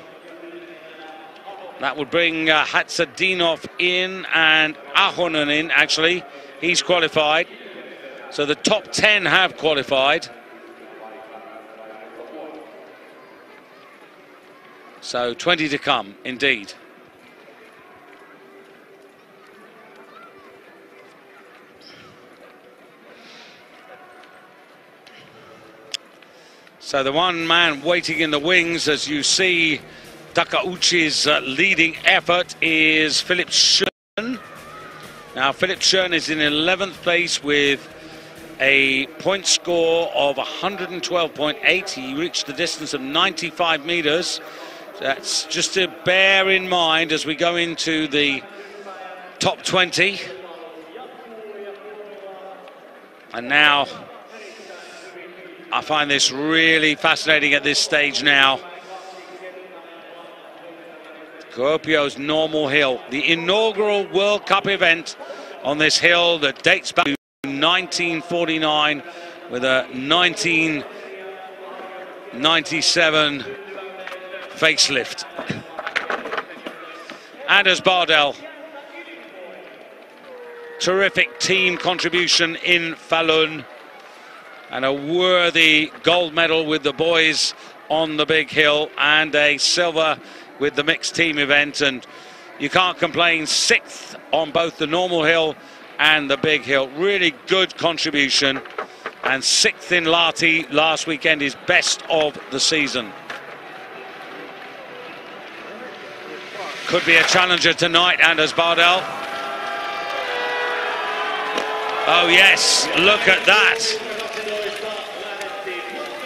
That would bring Hatzadinov in and Ahonen in, actually. He's qualified. So the top 10 have qualified. So 20 to come, indeed. So the one man waiting in the wings, as you see, Takauchi's leading effort is Philipp Schön. Now, Philipp Schön is in 11th place with a point score of 112.8. He reached the distance of 95 meters. That's just to bear in mind as we go into the top 20. And now, I find this really fascinating at this stage now. Kuopio's normal hill, the inaugural World Cup event on this hill that dates back to 1949 with a 1997 facelift. Anders Bardell, terrific team contribution in Falun, and a worthy gold medal with the boys on the big hill, and a silver with the mixed team event. And you can't complain, 6th on both the normal hill and the big hill. Really good contribution, and 6th in Lahti last weekend is best of the season. Could be a challenger tonight, Anders Bardell. Oh yes, look at that.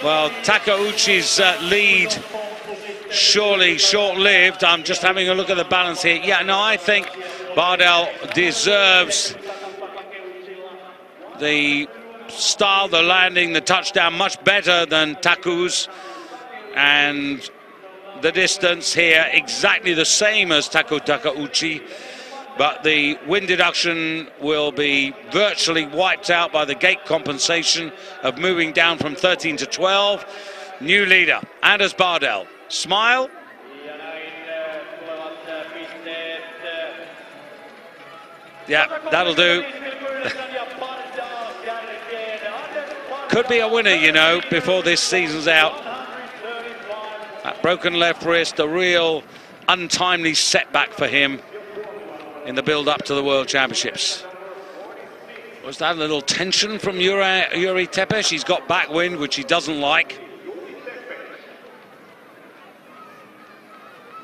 Well, Takauchi's lead surely short-lived. I'm just having a look at the balance here. Yeah, no, I think Bardell deserves the style, the landing, the touchdown much better than Taku's, and the distance here exactly the same as Takauchi, but the wind deduction will be virtually wiped out by the gate compensation of moving down from 13 to 12. New leader, Anders Bardell. Smile. Yeah, that'll do. Could be a winner, you know, before this season's out. That broken left wrist, a real untimely setback for him in the build-up to the World Championships. Was that a little tension from Yuri Tepes? He's got backwind, which he doesn't like.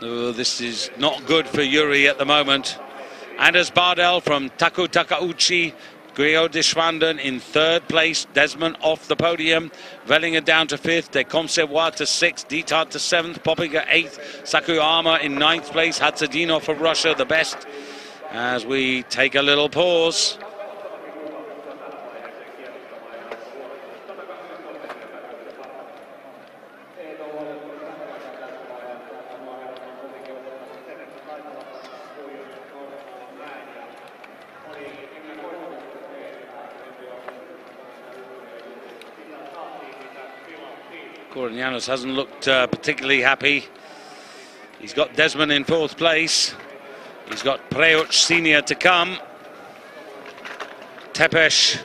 Oh, this is not good for Yuri at the moment. Anders Bardell from Takauchi. Grio Deshwanden in 3rd place. Desmond off the podium. Vellinger down to 5th. De Concevoir to 6th. Dietart to 7th. Poppinger 8th. Sakuyama in 9th place. Hatzadinov of Russia the best. As we take a little pause. Koronianos hasn't looked particularly happy. He's got Desmond in 4th place. He's got Preuch Senior to come. Tepes,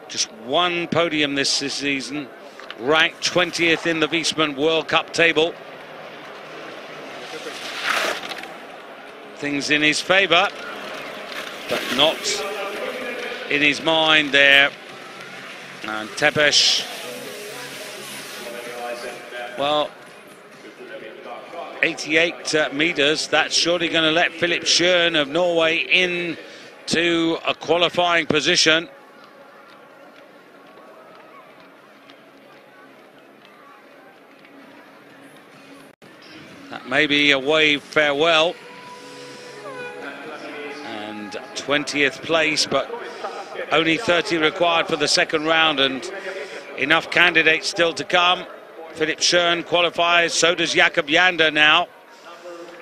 just one podium this season, ranked 20th in the Wiesmann World Cup table. Things in his favour, but not in his mind there. And Tepes, well, 88 metres. That's surely going to let Philip Schøn of Norway into a qualifying position. That may be a wave farewell. And 20th place, but only 30 required for the second round, and enough candidates still to come. Philip Schøn qualifies, so does Jakob Jander now.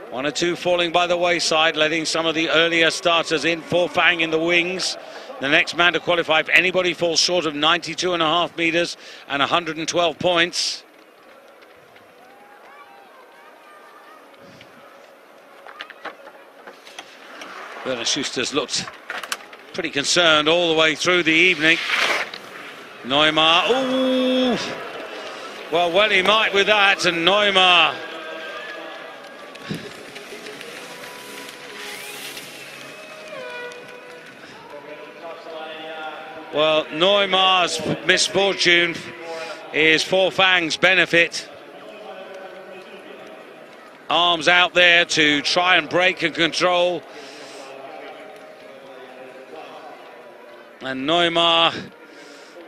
1 or 2 falling by the wayside, letting some of the earlier starters in. Forfang in the wings. The next man to qualify, if anybody falls short of 92.5 metres and 112 points. Werner Schuster's looked pretty concerned all the way through the evening. Neumar, ooh! Well, he might with that, and Neumar. Well, Neumar's misfortune is Forfang's benefit. Arms out there to try and break and control. And Neumar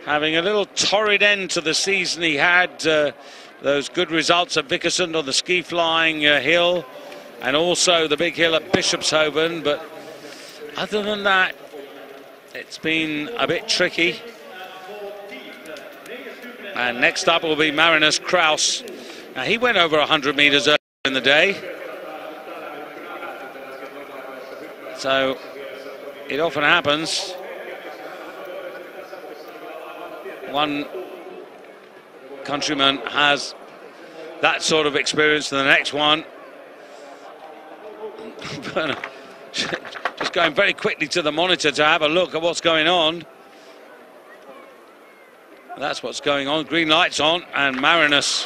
having a little torrid end to the season. He had those good results at Vikersund on the ski flying hill, and also the big hill at Bischofshofen, but other than that, it's been a bit tricky. And next up will be Marinus Kraus. Now, he went over 100 metres earlier in the day, so it often happens. One countryman has that sort of experience, and the next one just going very quickly to the monitor to have a look at what's going on. That's what's going on. Green lights on, and Marinus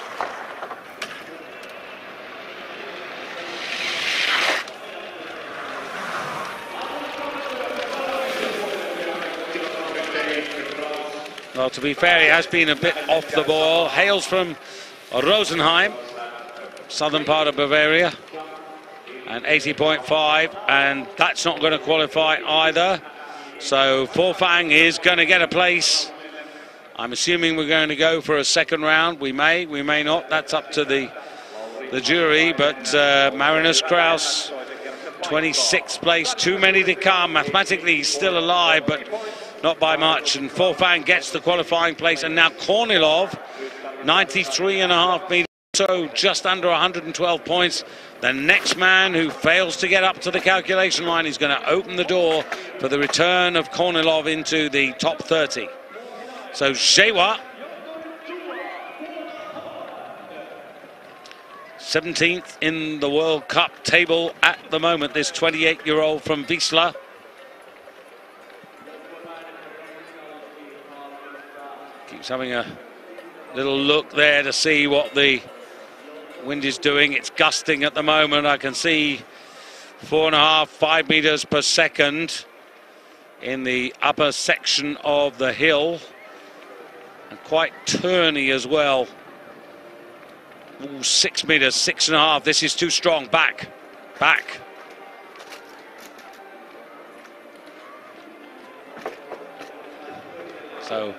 well, to be fair, he has been a bit off the ball. Hails from Rosenheim, southern part of Bavaria, and 80.5, and that's not going to qualify either. So Forfang is going to get a place. I'm assuming we're going to go for a second round. We may not. That's up to the jury, but Marinus Kraus, 26th place, too many to come. Mathematically, he's still alive, but not by much, and Forfang gets the qualifying place, and now Kornilov, 93.5 metres, so just under 112 points. The next man who fails to get up to the calculation line is going to open the door for the return of Kornilov into the top 30. So Jewa, 17th in the World Cup table at the moment, this 28-year-old from Wisla. Keeps having a little look there to see what the wind is doing. It's gusting at the moment. I can see 4.5, 5 metres per second in the upper section of the hill, and quite turny as well. Ooh, 6 metres, 6.5. This is too strong. Back. So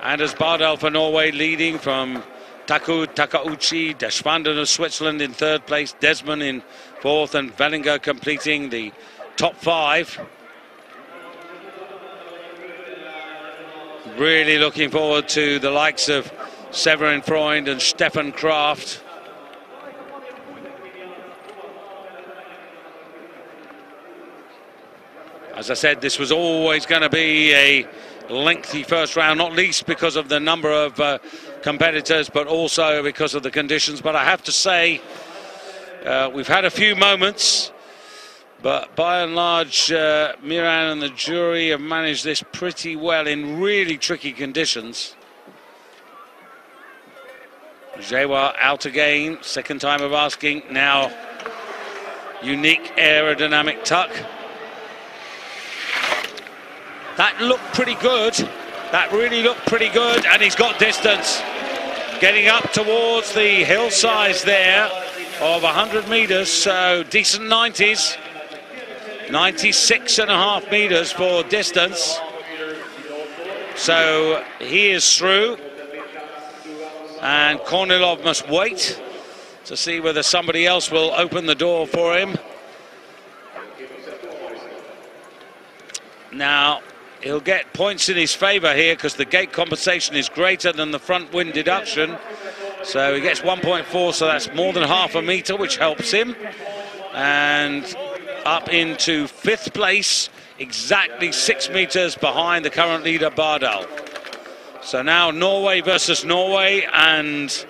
Anders Bardal for Norway leading from Takauchi, Deschwanden of Switzerland in 3rd place, Desmond in 4th, and Vellinger completing the top 5. Really looking forward to the likes of Severin Freund and Stefan Kraft. As I said, this was always going to be a lengthy first round, not least because of the number of competitors, but also because of the conditions. But I have to say, we've had a few moments, but by and large, Miran and the jury have managed this pretty well in really tricky conditions. Jewa out again, second time of asking, now unique aerodynamic tuck. That looked pretty good. That really looked pretty good, and he's got distance. Getting up towards the hillsides there of 100 meters, so decent 90s. 96.5 meters for distance. So he is through. And Kornilov must wait to see whether somebody else will open the door for him. Now, he'll get points in his favor here because the gate compensation is greater than the front wind deduction. So he gets 1.4, so that's more than half a meter, which helps him. And up into 5th place, exactly 6 meters behind the current leader, Bardal. So now Norway versus Norway, and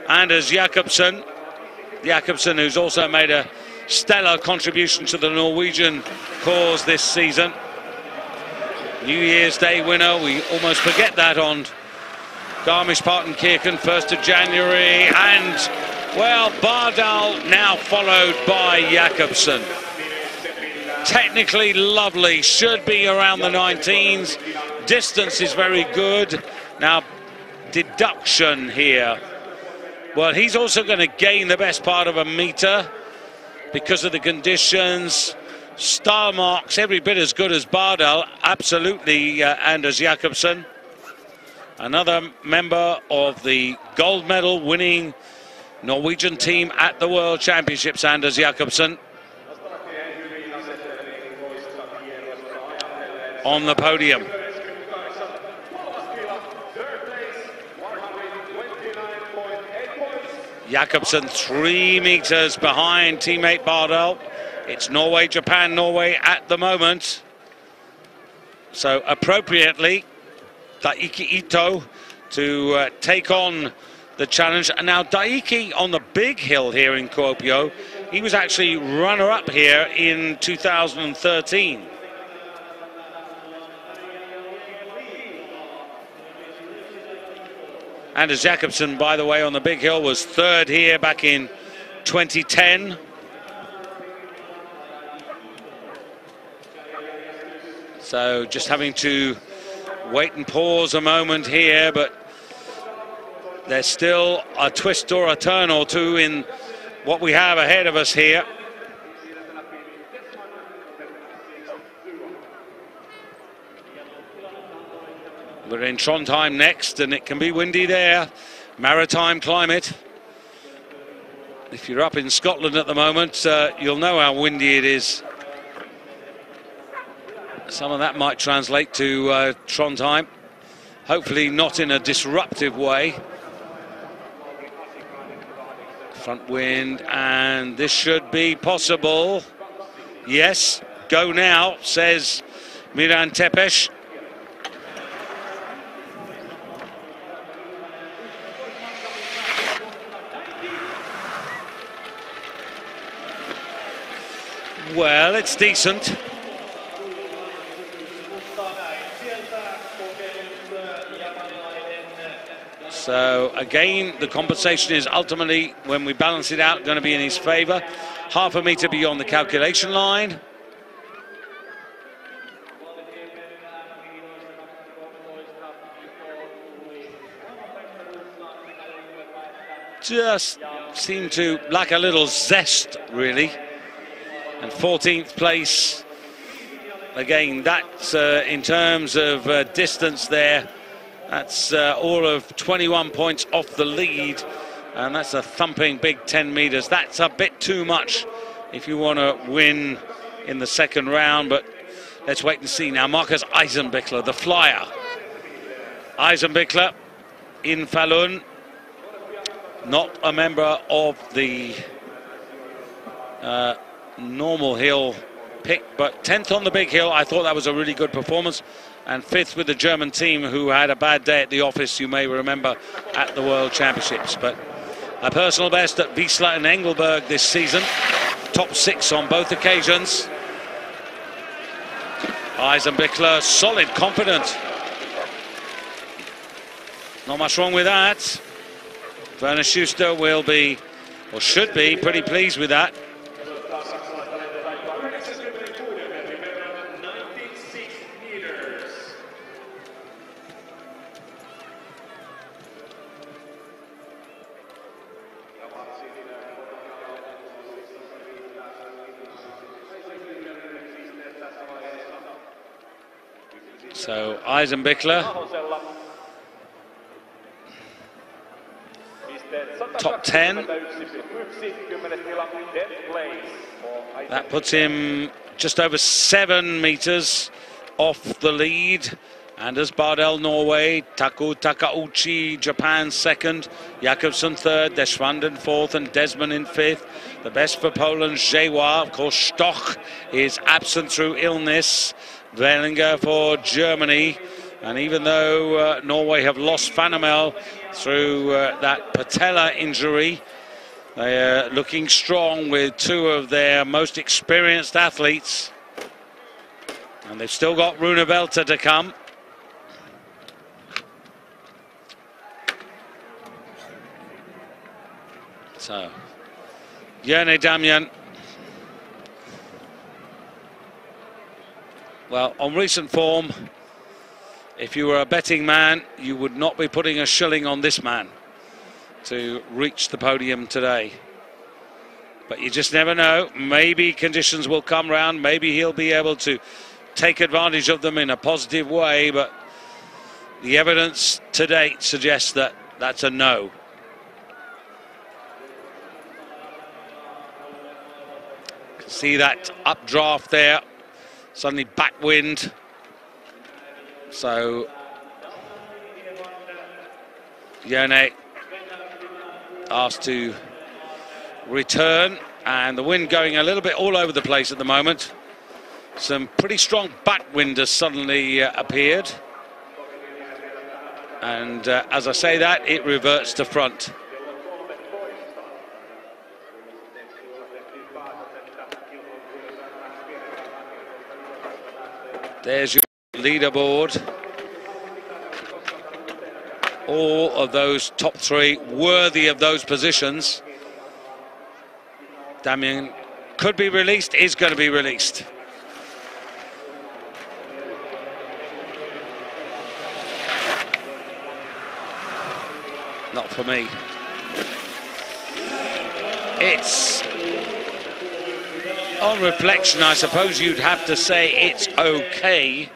Anders Jakobsen. Jakobsen, who's also made a stellar contribution to the Norwegian cause this season. New Year's Day winner, we almost forget that on Garmisch-Partenkirchen, 1st of January, and, well, Bardal now followed by Jakobsen. Technically lovely, should be around the 19s. Distance is very good. Now, deduction here. Well, he's also going to gain the best part of a meter because of the conditions. Star marks every bit as good as Bardal, absolutely, Anders Jakobsen. Another member of the gold medal winning Norwegian team at the World Championships, Anders Jakobsen. On the podium. Jakobsen 3 meters behind teammate Bardal. It's Norway, Japan, Norway at the moment. So appropriately, Daiki Ito to take on the challenge. And now Daiki on the big hill here in Kuopio. He was actually runner-up here in 2013. Anders Jakobsen, by the way, on the big hill was 3rd here back in 2010. So just having to wait and pause a moment here, but there's still a twist or a turn or two in what we have ahead of us here. We're in Trondheim next, and it can be windy there. Maritime climate. If you're up in Scotland at the moment, you'll know how windy it is. Some of that might translate to Trondheim. Hopefully not in a disruptive way. Front wind, and this should be possible. Yes, go now, says Miran Tepes. Well, it's decent. So again, the compensation is ultimately, when we balance it out, going to be in his favor. Half a meter beyond the calculation line. Just seemed to lack a little zest, really. And 14th place, again, that's in terms of distance there, that's all of 21 points off the lead, and that's a thumping big 10 meters. That's a bit too much if you want to win in the second round, but let's wait and see. Now, Marcus Eisenbichler, the flyer. Eisenbichler in Falun, not a member of the normal hill pick, but 10th on the big hill. I thought that was a really good performance, and 5th with the German team, who had a bad day at the office, you may remember, at the World Championships. But a personal best at Wiesla and Engelberg this season, top 6 on both occasions. Eisenbichler, solid, confident, not much wrong with that. Werner Schuster will be, or should be, pretty pleased with that. So Eisenbichler, top 10. That puts him just over 7 meters off the lead. Anders Bardell, Norway. Taku Takauchi, Japan, second. Jakobsen, third. Deschwanden, fourth. And Desmond in fifth. The best for Poland, Jewa. Of course, Stoch is absent through illness. Wellinger for Germany. And even though Norway have lost Fanamel through that patella injury, they are looking strong with two of their most experienced athletes. And they've still got Rune Velter to come. So, Jerne Damian. Well, on recent form, if you were a betting man, you would not be putting a shilling on this man to reach the podium today. But you just never know. Maybe conditions will come round. Maybe he'll be able to take advantage of them in a positive way. But the evidence to date suggests that that's a no. See that updraft there. Suddenly backwind. So Jerne asked to return, and the wind going a little bit all over the place at the moment. Some pretty strong backwind has suddenly appeared, and as I say that, it reverts to front. There's your leaderboard. All of those top three worthy of those positions. Damian could be released, is going to be released. Not for me. It's, on reflection, I suppose you'd have to say it's okay,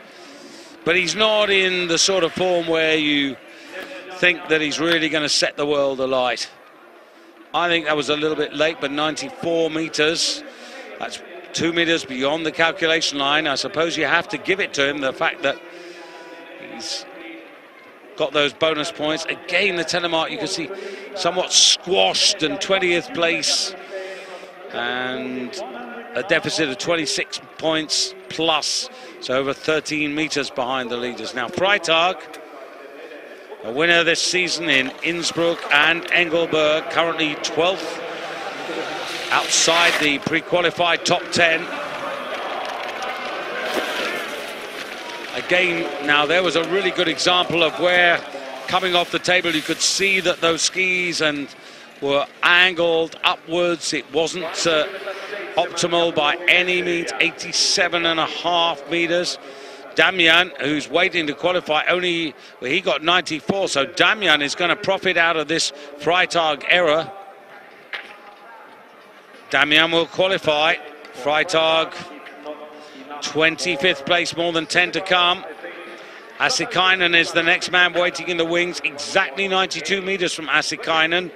but he's not in the sort of form where you think that he's really going to set the world alight. I think that was a little bit late, but 94 meters, that's 2 meters beyond the calculation line. I suppose you have to give it to him, the fact that he's got those bonus points. Again, the telemark, you can see somewhat squashed, and 20th place, and a deficit of 26 points plus, so over 13 meters behind the leaders. Now Freitag, a winner this season in Innsbruck and Engelberg, currently 12th outside the pre-qualified top 10. Again, now there was a really good example of where, coming off the table, you could see that those skis and were angled upwards. It wasn't optimal by any means. 87.5 meters. Damian, who's waiting to qualify, only, well, he got 94, so Damian is going to profit out of this Freitag error. Damian will qualify. Freitag, 25th place, more than 10 to come. Assikainen is the next man waiting in the wings, exactly 92 meters from Assikainen,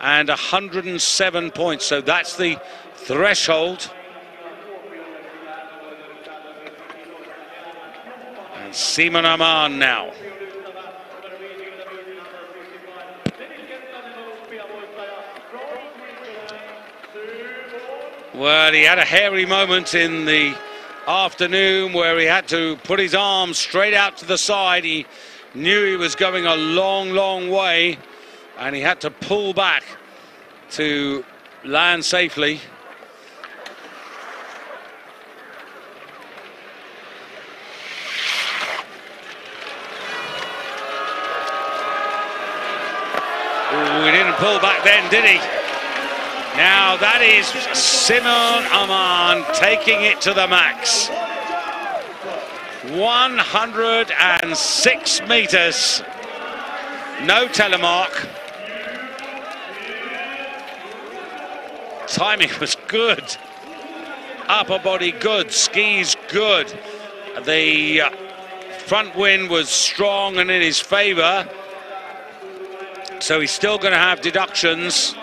and 107 points, so that's the threshold. And Simon Aman now. Well, he had a hairy moment in the afternoon where he had to put his arms straight out to the side. He knew he was going a long, long way, and he had to pull back to land safely. Ooh, he didn't pull back then, did he? Now that is Simon Aman taking it to the max. 106 meters. No telemark. timing was good. Upper body good, skis good. The front wind was strong and in his favour. So he's still going to have deductions,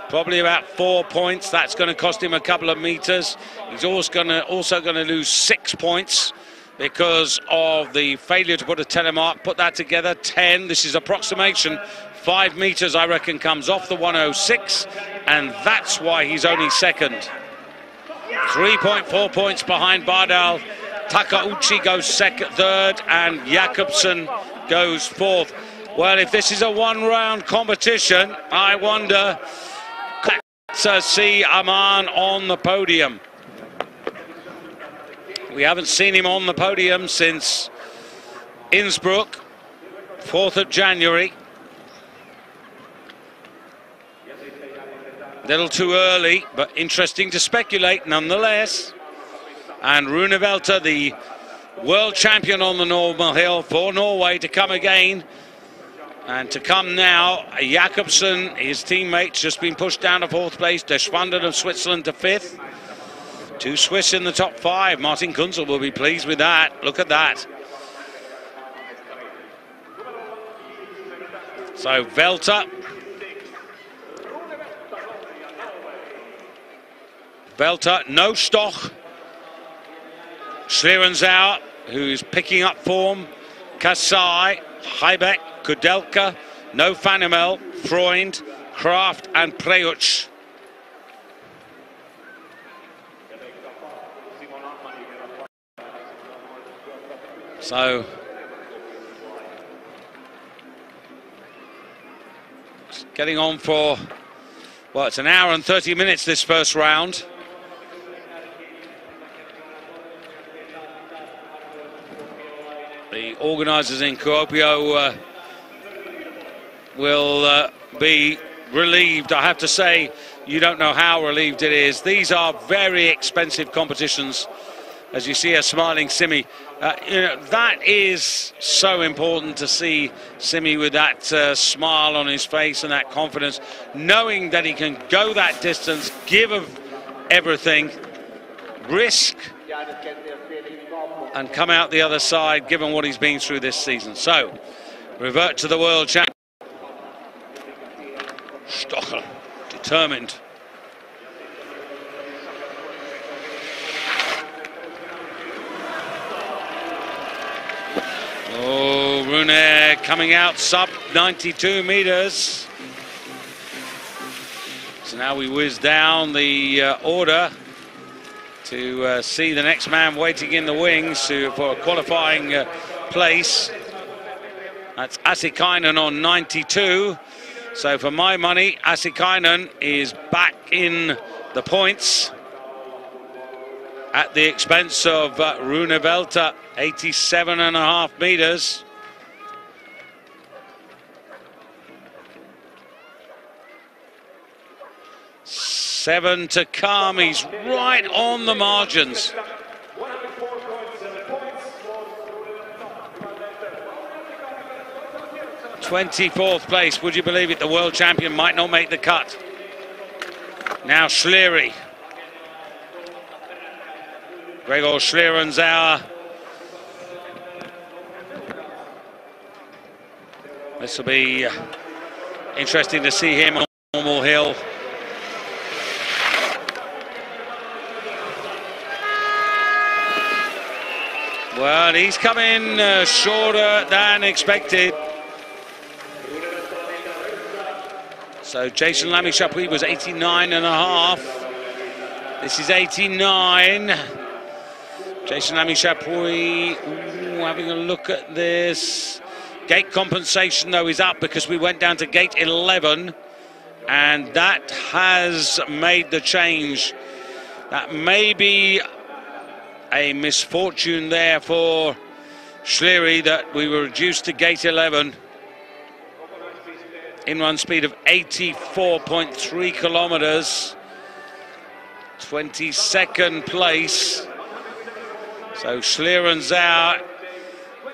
probably about 4 points. That's going to cost him a couple of meters. He's also going to lose 6 points because of the failure to put a telemark. Put that together, 10. This is approximation. 5 meters, I reckon, comes off the 106, and that's why he's only second. 3.4 points behind Bardal. Takauchi goes third, and Jakobsen goes fourth. Well, if this is a one-round competition, I wonder to see Aman on the podium. We haven't seen him on the podium since Innsbruck, 4th of January. A little too early, but interesting to speculate nonetheless. And Runevelta, the world champion on the normal hill for Norway, to come again. And to come now, Jakobsen, his teammates, just been pushed down to 4th place. De Schwanden of Switzerland to 5th. 2 Swiss in the top 5. Martin Kunzel will be pleased with that. Look at that. So Velta. No Stoch. Schlierenzauer, who's picking up form. Kasai, Heibeck, Kudelka, no Fanimel, Freund, Kraft and Preuch. So it's getting on for, well, it's an hour and 30 minutes this first round. The organisers in Kuopio will be relieved. I have to say, you don't know how relieved it is. These are very expensive competitions. As you see a smiling Simi, you know, that is so important to see Simi with that smile on his face and that confidence, knowing that he can go that distance, give of everything, risk, and come out the other side, given what he's been through this season. So, revert to the world champion. Stochel, determined. Oh, Rune coming out sub 92 meters. So now we whiz down the order to see the next man waiting in the wings for a qualifying place. That's Asikainen on 92. So for my money, Asikainen is back in the points at the expense of Runevelta, 87.5 meters. Seven to come, he's right on the margins. '24th place, would you believe it? The world champion might not make the cut. Now Schlery. Gregor Schlierenzauer. This will be interesting to see him on normal hill. Well, he's coming shorter than expected. So Jason Lamy-Chapuis was 89.5. This is 89. Jason Lamy-Chapuis, having a look at this. Gate compensation, though, is up because we went down to gate 11. And that has made the change. That may be a misfortune there for Schlery, that we were reduced to gate 11. In-run speed of 84.3 kilometers. 22nd place. So Schlierenzauer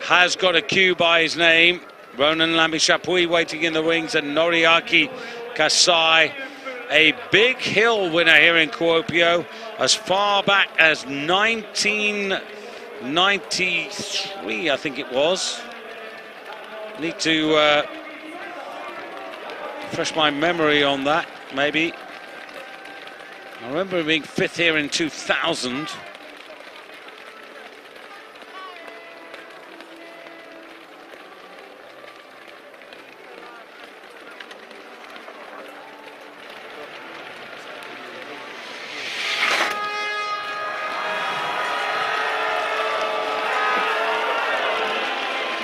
has got a queue by his name. Ronan Lamy-Chapuis waiting in the wings, and Noriaki Kasai a big hill winner here in Kuopio as far back as 1993, I think it was. Need to refresh my memory on that, maybe. I remember him being 5th here in 2000.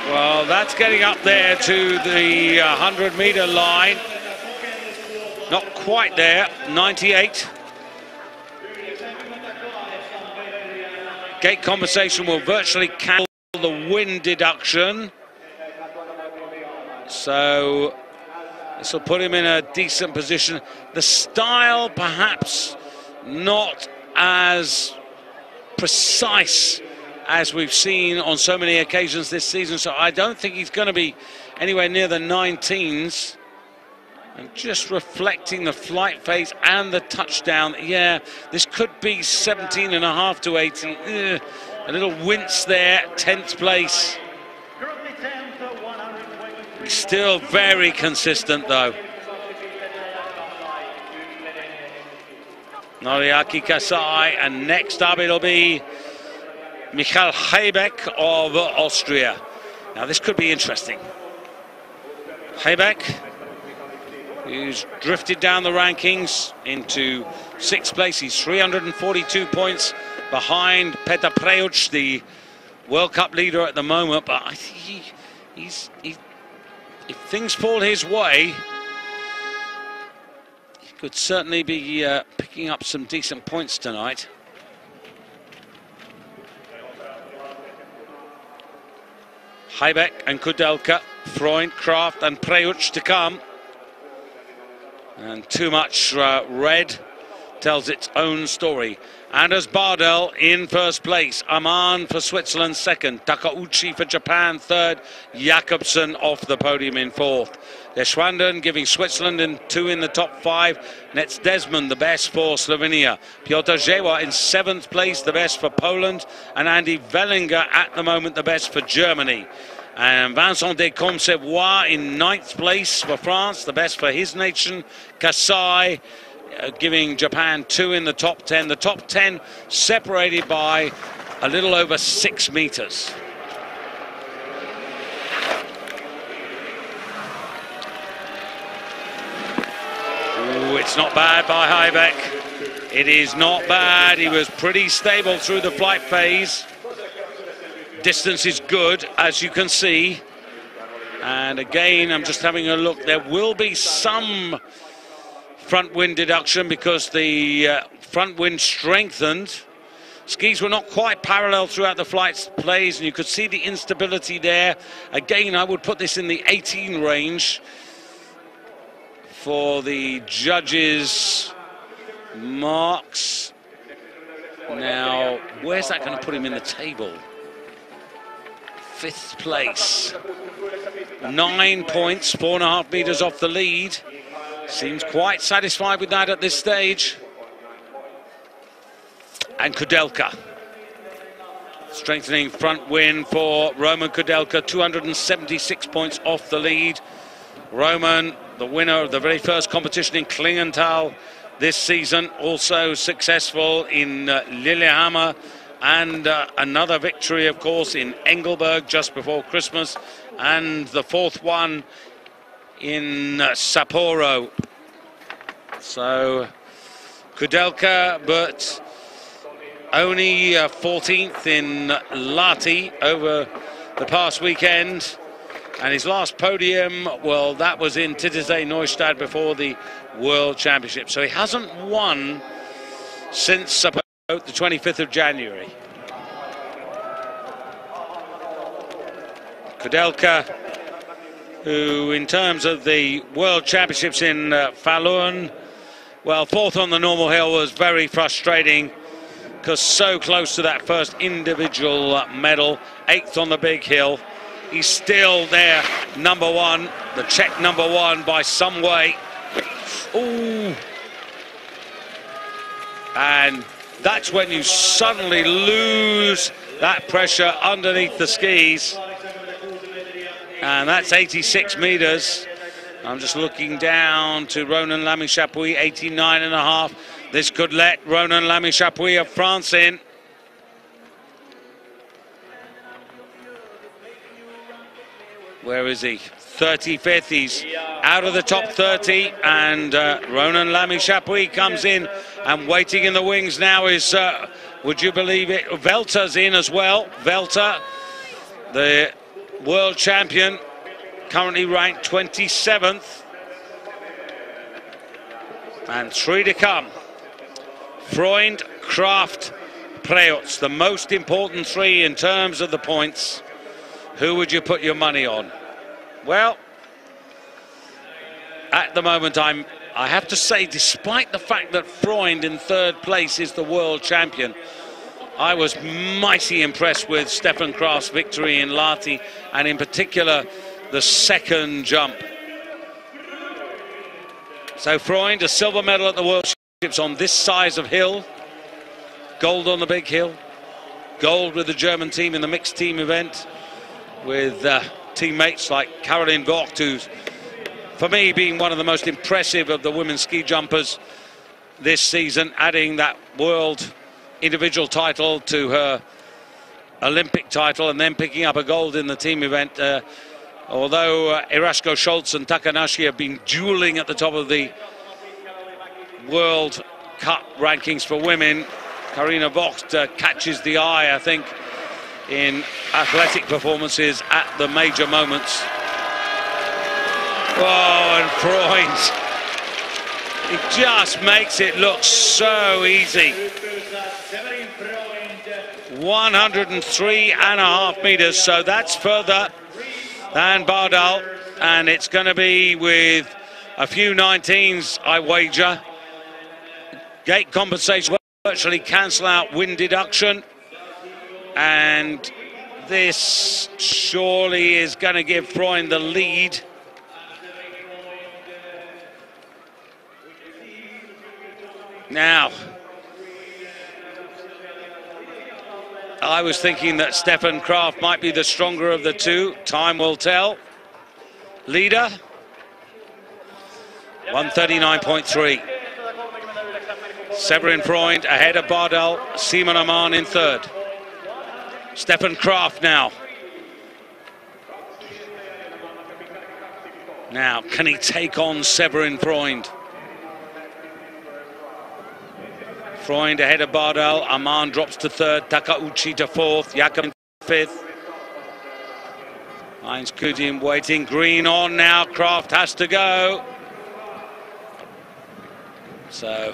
Well, that's getting up there to the 100-meter line. Not quite there, 98. Gate compensation will virtually cancel the wind deduction. So this will put him in a decent position. The style perhaps not as precise as we've seen on so many occasions this season. So I don't think he's going to be anywhere near the 19s. And just reflecting the flight phase and the touchdown, yeah, this could be 17.5 to 18. A little wince there, 10th place. Still very consistent though. Noriaki Kasai, and next up it'll be Michael Heibeck of Austria. Now this could be interesting. Heibeck, who's drifted down the rankings into 6th place. He's 342 points behind Petar Preuch, the World Cup leader at the moment. But I think if things fall his way, he could certainly be picking up some decent points tonight. Heibeck and Kudelka, Freund, Kraft and Preuch to come. And too much red tells its own story. Anders Bardell in 1st place. Aman for Switzerland 2nd. Takauchi for Japan 3rd. Jakobsen off the podium in 4th. Deschwanden giving Switzerland 2 in the top 5. Nets Desmond the best for Slovenia. Piotr Zewa in 7th place, the best for Poland. And Andy Vellinger at the moment the best for Germany. And Vincent de Comsevois in 9th place for France, the best for his nation. Kasai giving Japan 2 in the top 10. The top 10 separated by a little over 6 meters. Ooh, it's not bad by Heibeck. It is not bad. He was pretty stable through the flight phase. Distence is good, as you can see. And again, I'm just having a look. There will be some front wind deduction because the front wind strengthened. Skis were not quite parallel throughout the flight phase, and you could see the instability there. Again, I would put this in the 18 range for the judges' marks. Now, where's that going to put him in the table? 5th place. 9 points, 4.5 meters off the lead. Seems quite satisfied with that at this stage. And Kudelka. Strengthening front wind for Roman Kudelka, 276 points off the lead. Roman, the winner of the very first competition in Klingenthal this season, also successful in Lillehammer. And another victory, of course, in Engelberg just before Christmas, and the 4th one in Sapporo. So Kudelka, but only 14th in Lahti over the past weekend. And his last podium, well, that was in Titisee Neustadt before the World Championship. So he hasn't won since the 25th of January. Kudelka, who in terms of the World Championships in Falun, well, 4th on the normal hill was very frustrating because so close to that first individual medal. 8th on the big hill. He's still there, number 1, the Czech number 1 by some way. Ooh, And that's when you suddenly lose that pressure underneath the skis. And that's 86 meters. I'm just looking down to Ronan Lamy-Chapuis, 89.5. This could let Ronan Lamy-Chapuis of France in. Where is he? 35th. He's out of the top 30. And Ronan Lamy-Chapuis comes in. And waiting in the wings now is, would you believe it, Velter's in as well. Velter, the world champion, currently ranked 27th. And 3 to come. Freund, Kraft, Preutz, the most important 3 in terms of the points. Who would you put your money on? Well, at the moment, I have to say, despite the fact that Freund in 3rd place is the world champion, I was mighty impressed with Stefan Kraft's victory in Lahti, and in particular, the 2nd jump. So Freund, a silver medal at the World Championships on this size of hill. Gold on the big hill. Gold with the German team in the mixed team event, with teammates like Caroline Vogt, who's, for me, being one of the most impressive of the women's ski jumpers this season, adding that world individual title to her Olympic title and then picking up a gold in the team event. Although Irashko, Scholz and Takanashi have been dueling at the top of the World Cup rankings for women, Carina Vogt catches the eye, I think, in athletic performances at the major moments. Oh, and Freund, he just makes it look so easy. 103.5 meters, so that's further than Bardal, and it's going to be with a few 19s, I wager. Gate compensation will virtually cancel out wind deduction, and this surely is going to give Freund the lead. Now, I was thinking that Stefan Kraft might be the stronger of the 2. Time will tell. Leader, 139.3. Severin Freund ahead of Bardal, Simon Amann in 3rd. Stefan Kraft now. Now, can he take on Severin Freund? Freund ahead of Bardal, Amann drops to 3rd, Takauchi to 4th, Jakob 5th. Heinz Kudim waiting, green on now, Kraft has to go. So,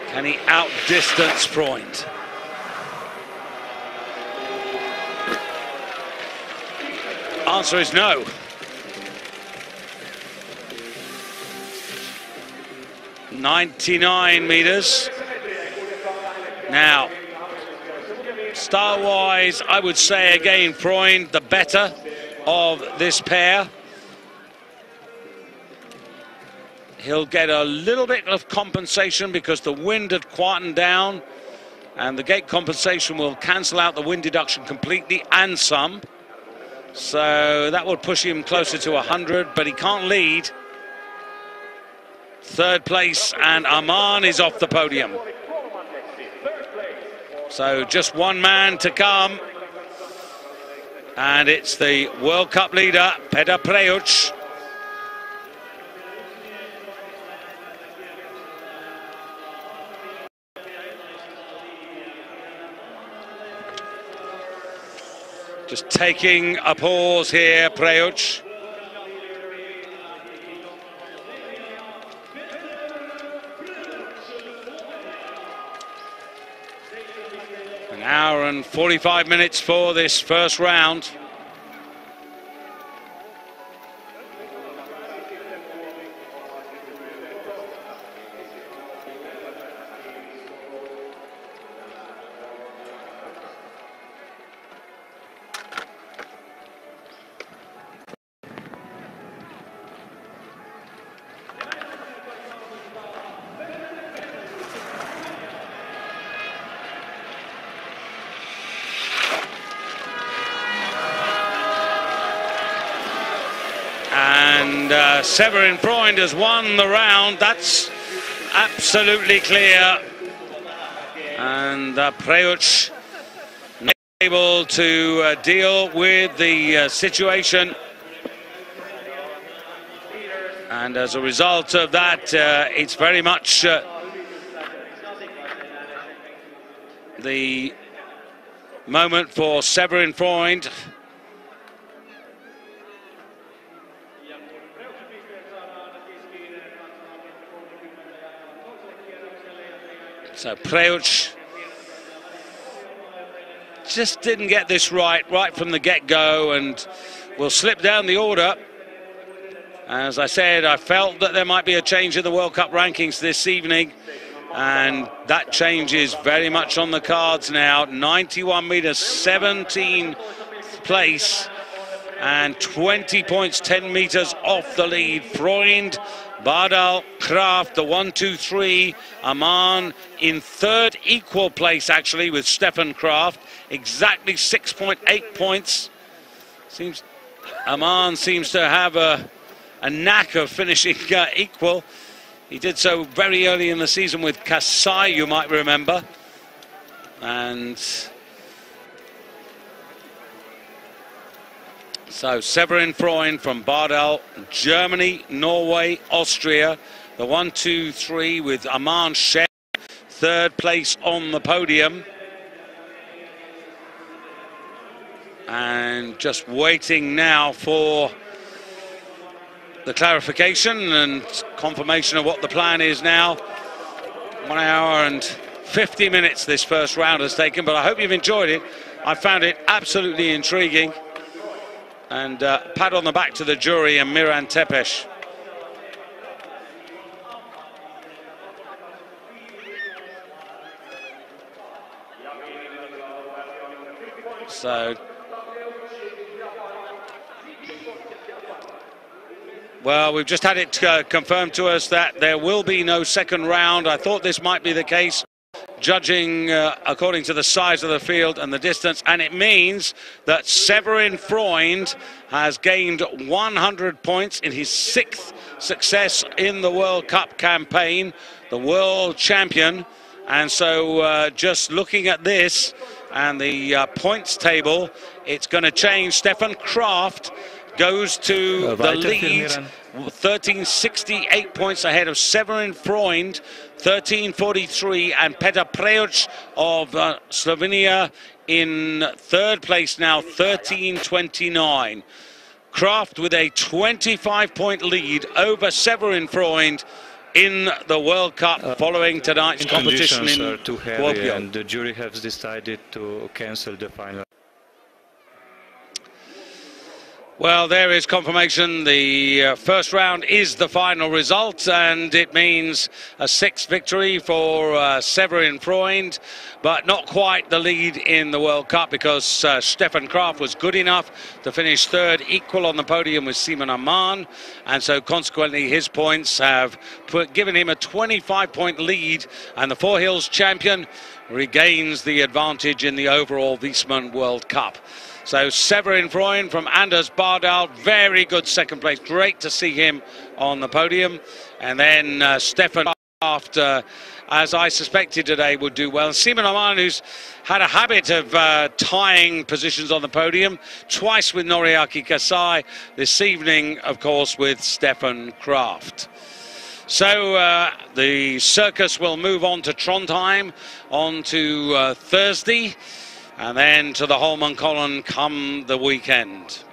can he outdistance Freund? Answer is no. .99 meters. Now, style-wise, I would say again, Freund the better of this pair. He'll get a little bit of compensation because the wind had quietened down, and the gate compensation will cancel out the wind deduction completely and some. So that will push him closer to 100, but he can't lead. 3rd place, and Amann is off the podium. So just one man to come, and it's the World Cup leader, Petr Preutz. Just taking a pause here, Preutz. An hour and 45 minutes for this first round. And Severin Freund has won the round. That's absolutely clear. And Preuch able to deal with the situation. And as a result of that, it's very much the moment for Severin Freund. So Preuch just didn't get this right from the get-go, and will slip down the order. As I said, I felt that there might be a change in the World Cup rankings this evening, and that change is very much on the cards now. 91 metres, 17th place, and 20 points, 10 metres off the lead. Freund, Bardal, Kraft, the 1, 2, 3. Aman in third, equal place actually with Stefan Kraft, exactly 6.8 points. Aman seems to have a knack of finishing equal. He did so very early in the season with Kasai, you might remember. And so Severin Freund from Bardal, Germany, Norway, Austria, the 1, 2, 3 with Aman Sher, third place on the podium. And just waiting now for the clarification and confirmation of what the plan is now. 1 hour and 50 minutes this first round has taken, but I hope you've enjoyed it. I found it absolutely intriguing. And pat on the back to the jury and Miran Tepes. So, well, we've just had it confirmed to us that there will be no second round. I thought this might be the case, judging according to the size of the field and the distance, and it means that Severin Freund has gained 100 points in his 6th success in the World Cup campaign, the world champion. And so just looking at this and the points table, it's going to change. Stefan Kraft goes to the lead, 1368 points ahead of Severin Freund, 1343, and Petar Preuch of Slovenia in third place now, 1329. Kraft with a 25-point lead over Severin Freund in the World Cup following tonight's competition in Kuopio. And the jury has decided to cancel the final. Well, there is confirmation. The first round is the final result, and it means a 6th victory for Severin Freund, but not quite the lead in the World Cup, because Stefan Kraft was good enough to finish third, equal on the podium with Simon Aman, and so consequently his points have given him a 25-point lead, and the Four Hills champion regains the advantage in the overall Wiesmann World Cup. So Severin Freund from Anders Bardal, very good second place. Great to see him on the podium. And then Stefan Kraft, as I suspected today, would do well. Simon Aman, who's had a habit of tying positions on the podium, twice with Noriaki Kasai, this evening, of course, with Stefan Kraft. So the circus will move on to Trondheim on to Thursday, and then to the Holmenkollen come the weekend.